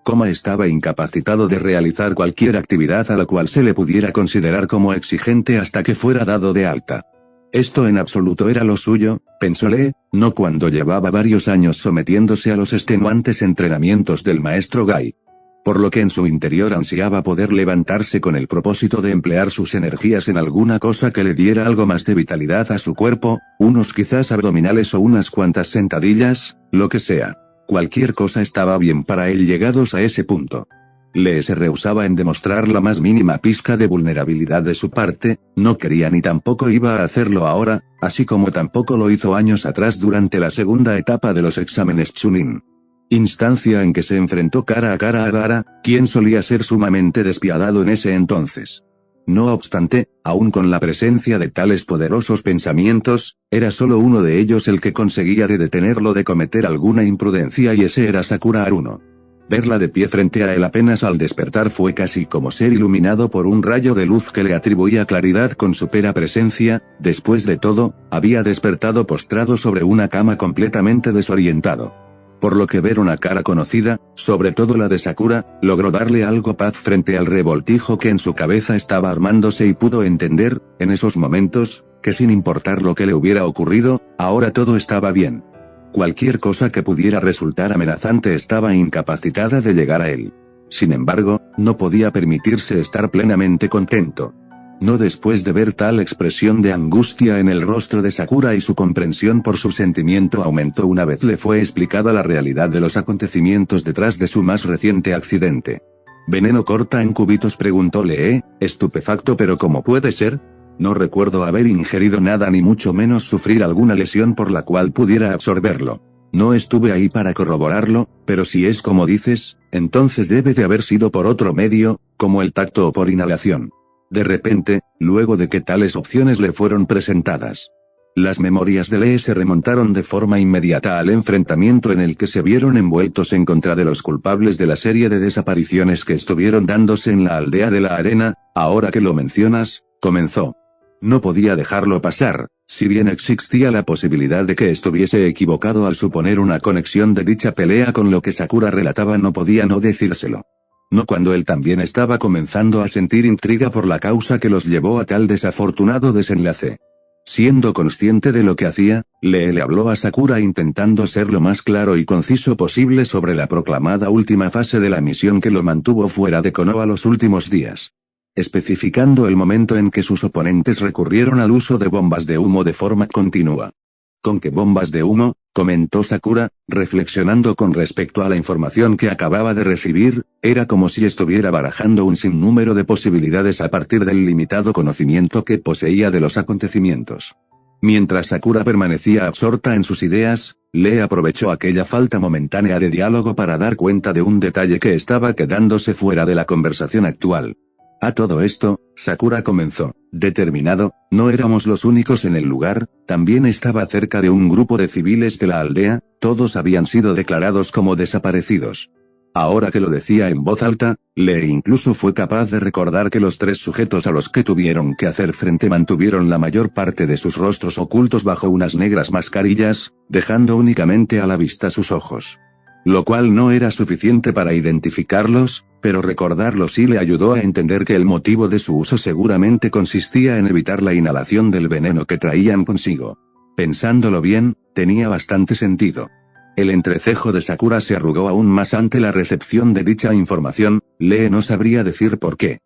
¿Cómo estaba incapacitado de realizar cualquier actividad a la cual se le pudiera considerar como exigente hasta que fuera dado de alta? Esto en absoluto era lo suyo, pensóle, no cuando llevaba varios años sometiéndose a los extenuantes entrenamientos del maestro Gai. por lo que en su interior ansiaba poder levantarse con el propósito de emplear sus energías en alguna cosa que le diera algo más de vitalidad a su cuerpo, unos quizás abdominales o unas cuantas sentadillas, lo que sea. Cualquier cosa estaba bien para él llegados a ese punto. Lee se rehusaba en demostrar la más mínima pizca de vulnerabilidad de su parte, no quería ni tampoco iba a hacerlo ahora, así como tampoco lo hizo años atrás durante la segunda etapa de los exámenes Chunin. Instancia en que se enfrentó cara a Gaara, quien solía ser sumamente despiadado en ese entonces. No obstante, aun con la presencia de tales poderosos pensamientos, era solo uno de ellos el que conseguía de detenerlo de cometer alguna imprudencia y ese era Sakura Haruno. Verla de pie frente a él apenas al despertar fue casi como ser iluminado por un rayo de luz que le atribuía claridad con su pera presencia. Después de todo, había despertado postrado sobre una cama completamente desorientado. Por lo que ver una cara conocida, sobre todo la de Sakura, logró darle algo paz frente al revoltijo que en su cabeza estaba armándose y pudo entender, en esos momentos, que sin importar lo que le hubiera ocurrido, ahora todo estaba bien. Cualquier cosa que pudiera resultar amenazante estaba incapacitada de llegar a él. Sin embargo, no podía permitirse estar plenamente contento. No después de ver tal expresión de angustia en el rostro de Sakura y su comprensión por su sentimiento aumentó una vez le fue explicada la realidad de los acontecimientos detrás de su más reciente accidente. ¿Veneno corta en cubitos?, preguntó Lee, estupefacto. ¿Pero cómo puede ser? No recuerdo haber ingerido nada ni mucho menos sufrir alguna lesión por la cual pudiera absorberlo. No estuve ahí para corroborarlo, pero si es como dices, entonces debe de haber sido por otro medio, como el tacto o por inhalación. De repente, luego de que tales opciones le fueron presentadas, las memorias de Lee se remontaron de forma inmediata al enfrentamiento en el que se vieron envueltos en contra de los culpables de la serie de desapariciones que estuvieron dándose en la aldea de la arena. Ahora que lo mencionas, comenzó. No podía dejarlo pasar, si bien existía la posibilidad de que estuviese equivocado al suponer una conexión de dicha pelea con lo que Sakura relataba, no podía no decírselo. No cuando él también estaba comenzando a sentir intriga por la causa que los llevó a tal desafortunado desenlace. Siendo consciente de lo que hacía, Lee le habló a Sakura intentando ser lo más claro y conciso posible sobre la proclamada última fase de la misión que lo mantuvo fuera de Konoha los últimos días. Especificando el momento en que sus oponentes recurrieron al uso de bombas de humo de forma continua. ¿Con qué bombas de humo?, comentó Sakura, reflexionando con respecto a la información que acababa de recibir. Era como si estuviera barajando un sinnúmero de posibilidades a partir del limitado conocimiento que poseía de los acontecimientos. Mientras Sakura permanecía absorta en sus ideas, Lee aprovechó aquella falta momentánea de diálogo para dar cuenta de un detalle que estaba quedándose fuera de la conversación actual. A todo esto, Sakura comenzó, determinado, no éramos los únicos en el lugar, también estaba cerca de un grupo de civiles de la aldea, todos habían sido declarados como desaparecidos. Ahora que lo decía en voz alta, Lee incluso fue capaz de recordar que los tres sujetos a los que tuvieron que hacer frente mantuvieron la mayor parte de sus rostros ocultos bajo unas negras mascarillas, dejando únicamente a la vista sus ojos. Lo cual no era suficiente para identificarlos, pero recordarlo sí le ayudó a entender que el motivo de su uso seguramente consistía en evitar la inhalación del veneno que traían consigo. Pensándolo bien, tenía bastante sentido. El entrecejo de Sakura se arrugó aún más ante la recepción de dicha información. Lee no sabría decir por qué.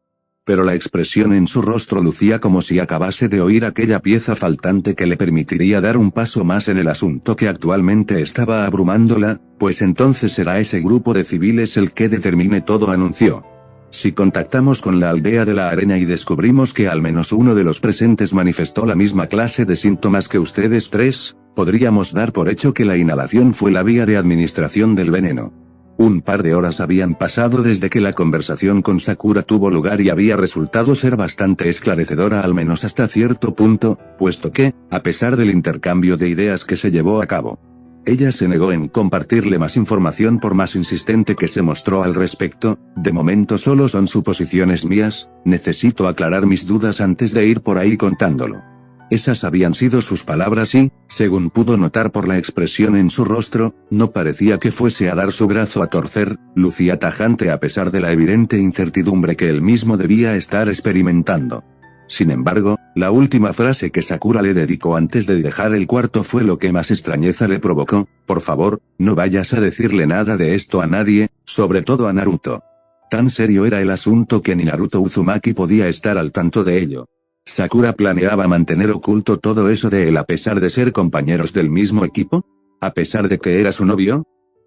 Pero la expresión en su rostro lucía como si acabase de oír aquella pieza faltante que le permitiría dar un paso más en el asunto que actualmente estaba abrumándola. Pues entonces será ese grupo de civiles el que determine todo, anunció. Si contactamos con la aldea de la arena y descubrimos que al menos uno de los presentes manifestó la misma clase de síntomas que ustedes tres, podríamos dar por hecho que la inhalación fue la vía de administración del veneno. Un par de horas habían pasado desde que la conversación con Sakura tuvo lugar y había resultado ser bastante esclarecedora, al menos hasta cierto punto, puesto que, a pesar del intercambio de ideas que se llevó a cabo, ella se negó en compartirle más información por más insistente que se mostró al respecto. De momento solo son suposiciones mías, necesito aclarar mis dudas antes de ir por ahí contándolo. Esas habían sido sus palabras y, según pudo notar por la expresión en su rostro, no parecía que fuese a dar su brazo a torcer, lucía tajante a pesar de la evidente incertidumbre que él mismo debía estar experimentando. Sin embargo, la última frase que Sakura le dedicó antes de dejar el cuarto fue lo que más extrañeza le provocó. Por favor, no vayas a decirle nada de esto a nadie, sobre todo a Naruto. Tan serio era el asunto que ni Naruto Uzumaki podía estar al tanto de ello. ¿Sakura planeaba mantener oculto todo eso de él a pesar de ser compañeros del mismo equipo? ¿A pesar de que era su novio?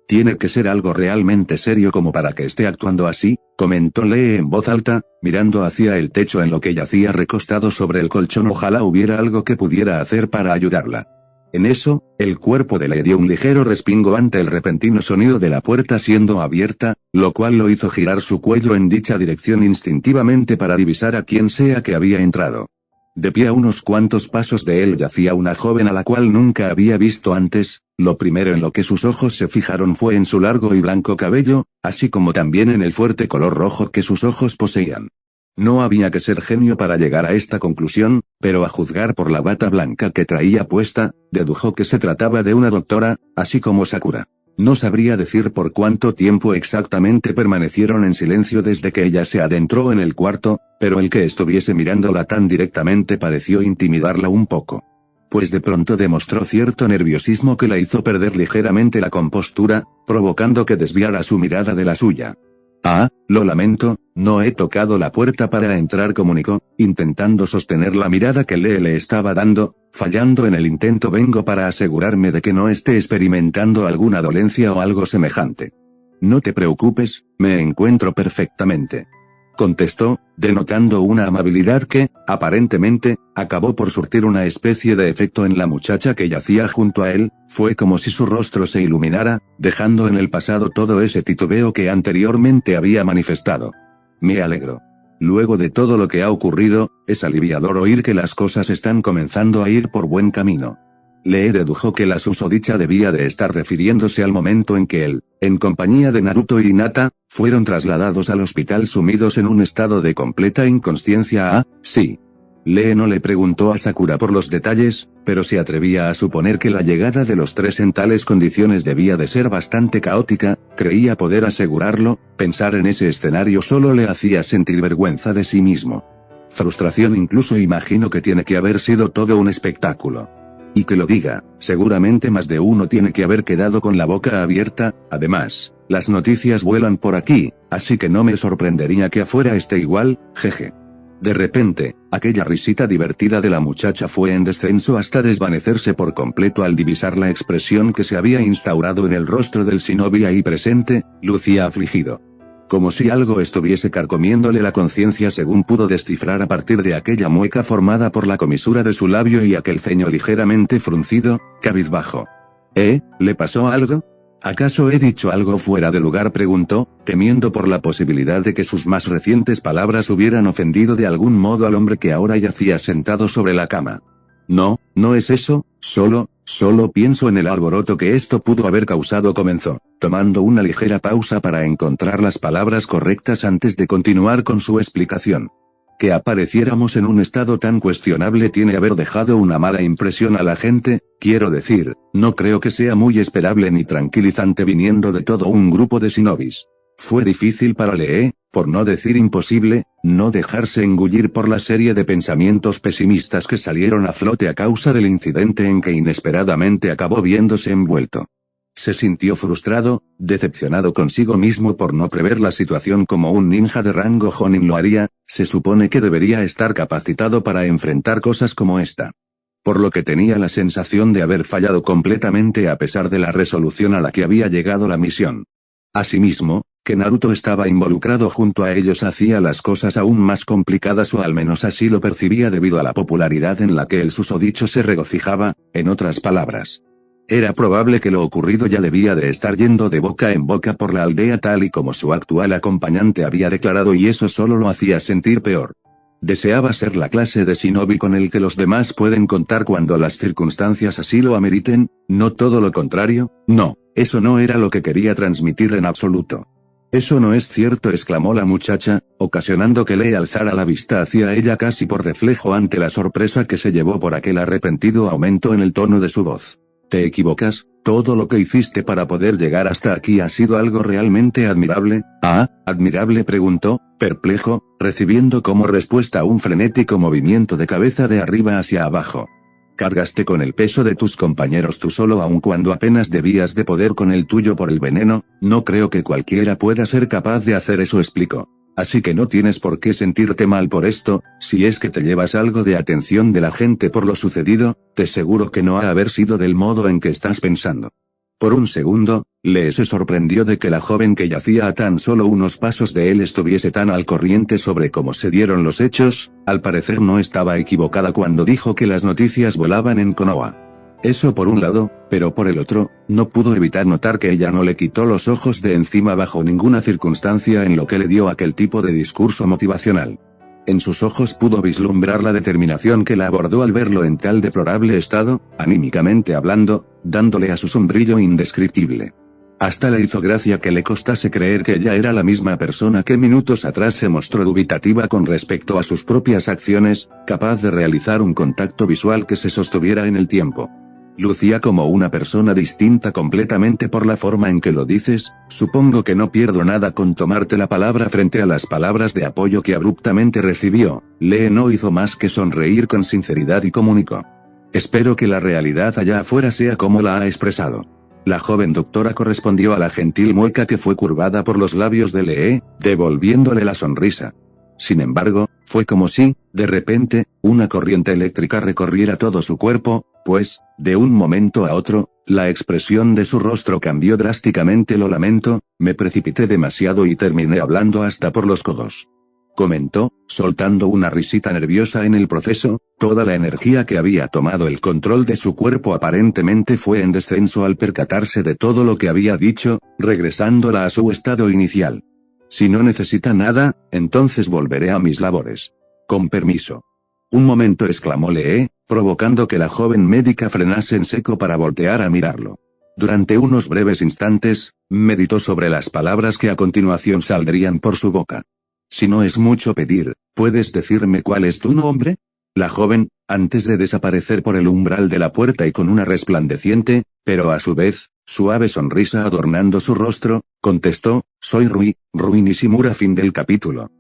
Tiene que ser algo realmente serio como para que esté actuando así, comentó Lee en voz alta, mirando hacia el techo en lo que yacía recostado sobre el colchón. Ojalá hubiera algo que pudiera hacer para ayudarla. En eso, el cuerpo de Lee dio un ligero respingo ante el repentino sonido de la puerta siendo abierta, lo cual lo hizo girar su cuello en dicha dirección instintivamente para divisar a quien sea que había entrado. De pie a unos cuantos pasos de él yacía una joven a la cual nunca había visto antes. Lo primero en lo que sus ojos se fijaron fue en su largo y blanco cabello, así como también en el fuerte color rojo que sus ojos poseían. No había que ser genio para llegar a esta conclusión, pero a juzgar por la bata blanca que traía puesta, dedujo que se trataba de una doctora, así como Sakura. No sabría decir por cuánto tiempo exactamente permanecieron en silencio desde que ella se adentró en el cuarto, pero el que estuviese mirándola tan directamente pareció intimidarla un poco. Pues de pronto demostró cierto nerviosismo que la hizo perder ligeramente la compostura, provocando que desviara su mirada de la suya. Ah, lo lamento, no he tocado la puerta para entrar, comunicó, intentando sostener la mirada que Lee le estaba dando, fallando en el intento. Vengo para asegurarme de que no esté experimentando alguna dolencia o algo semejante. No te preocupes, me encuentro perfectamente. Contestó, denotando una amabilidad que, aparentemente, acabó por surtir una especie de efecto en la muchacha que yacía junto a él. Fue como si su rostro se iluminara, dejando en el pasado todo ese titubeo que anteriormente había manifestado. Me alegro. Luego de todo lo que ha ocurrido, es aliviador oír que las cosas están comenzando a ir por buen camino. Lee dedujo que la susodicha debía de estar refiriéndose al momento en que él, en compañía de Naruto y Hinata, fueron trasladados al hospital sumidos en un estado de completa inconsciencia. Sí. Lee no le preguntó a Sakura por los detalles, pero se atrevía a suponer que la llegada de los tres en tales condiciones debía de ser bastante caótica. Creía poder asegurarlo. Pensar en ese escenario solo le hacía sentir vergüenza de sí mismo. Frustración incluso. Imagino que tiene que haber sido todo un espectáculo. Y que lo diga, seguramente más de uno tiene que haber quedado con la boca abierta. Además, las noticias vuelan por aquí, así que no me sorprendería que afuera esté igual, jeje. De repente, aquella risita divertida de la muchacha fue en descenso hasta desvanecerse por completo al divisar la expresión que se había instaurado en el rostro del shinobi ahí presente. Lucía afligido. Como si algo estuviese carcomiéndole la conciencia, según pudo descifrar a partir de aquella mueca formada por la comisura de su labio y aquel ceño ligeramente fruncido, cabizbajo. ¿Le pasó algo? ¿Acaso he dicho algo fuera de lugar?, preguntó, temiendo por la posibilidad de que sus más recientes palabras hubieran ofendido de algún modo al hombre que ahora yacía sentado sobre la cama. No, no es eso, solo pienso en el alboroto que esto pudo haber causado, comenzó, tomando una ligera pausa para encontrar las palabras correctas antes de continuar con su explicación. Que apareciéramos en un estado tan cuestionable tiene haber dejado una mala impresión a la gente. Quiero decir, no creo que sea muy esperable ni tranquilizante viniendo de todo un grupo de shinobis. Fue difícil para Lee, por no decir imposible, no dejarse engullir por la serie de pensamientos pesimistas que salieron a flote a causa del incidente en que inesperadamente acabó viéndose envuelto. Se sintió frustrado, decepcionado consigo mismo por no prever la situación como un ninja de rango Jonin lo haría. Se supone que debería estar capacitado para enfrentar cosas como esta. Por lo que tenía la sensación de haber fallado completamente a pesar de la resolución a la que había llegado la misión. Asimismo, que Naruto estaba involucrado junto a ellos hacía las cosas aún más complicadas, o al menos así lo percibía debido a la popularidad en la que el susodicho se regocijaba. En otras palabras, era probable que lo ocurrido ya debía de estar yendo de boca en boca por la aldea tal y como su actual acompañante había declarado, y eso solo lo hacía sentir peor. Deseaba ser la clase de shinobi con el que los demás pueden contar cuando las circunstancias así lo ameriten, no todo lo contrario. No, eso no era lo que quería transmitir en absoluto. Eso no es cierto, exclamó la muchacha, ocasionando que Lee alzara la vista hacia ella casi por reflejo ante la sorpresa que se llevó por aquel arrepentido aumento en el tono de su voz. Te equivocas, todo lo que hiciste para poder llegar hasta aquí ha sido algo realmente admirable. ¿Admirable?, preguntó, perplejo, recibiendo como respuesta un frenético movimiento de cabeza de arriba hacia abajo. Cargaste con el peso de tus compañeros tú solo aun cuando apenas debías de poder con el tuyo por el veneno, no creo que cualquiera pueda ser capaz de hacer eso, explicó. Así que no tienes por qué sentirte mal por esto, si es que te llevas algo de atención de la gente por lo sucedido, te seguro que no ha haber sido del modo en que estás pensando. Por un segundo, Lee se sorprendió de que la joven que yacía a tan solo unos pasos de él estuviese tan al corriente sobre cómo se dieron los hechos. Al parecer no estaba equivocada cuando dijo que las noticias volaban en Konoha. Eso por un lado, pero por el otro, no pudo evitar notar que ella no le quitó los ojos de encima bajo ninguna circunstancia en lo que le dio aquel tipo de discurso motivacional. En sus ojos pudo vislumbrar la determinación que la abordó al verlo en tal deplorable estado, anímicamente hablando, dándole a su un brillo indescriptible. Hasta le hizo gracia que le costase creer que ella era la misma persona que minutos atrás se mostró dubitativa con respecto a sus propias acciones, capaz de realizar un contacto visual que se sostuviera en el tiempo. Lucía como una persona distinta completamente por la forma en que lo dices. Supongo que no pierdo nada con tomarte la palabra frente a las palabras de apoyo que abruptamente recibió. Lee no hizo más que sonreír con sinceridad y comunicó: espero que la realidad allá afuera sea como la ha expresado. La joven doctora correspondió a la gentil mueca que fue curvada por los labios de Lee, devolviéndole la sonrisa. Sin embargo, fue como si, de repente, una corriente eléctrica recorriera todo su cuerpo, pues, de un momento a otro, la expresión de su rostro cambió drásticamente. Lo lamento, me precipité demasiado y terminé hablando hasta por los codos. Comentó, soltando una risita nerviosa en el proceso. Toda la energía que había tomado el control de su cuerpo aparentemente fue en descenso al percatarse de todo lo que había dicho, regresándola a su estado inicial. Si no necesita nada, entonces volveré a mis labores. Con permiso. Un momento, exclamó Lee, provocando que la joven médica frenase en seco para voltear a mirarlo. Durante unos breves instantes, meditó sobre las palabras que a continuación saldrían por su boca. Si no es mucho pedir, ¿puedes decirme cuál es tu nombre? La joven, antes de desaparecer por el umbral de la puerta y con una resplandeciente, pero a su vez, suave sonrisa adornando su rostro, contestó: soy Rui Nishimura. Fin del capítulo.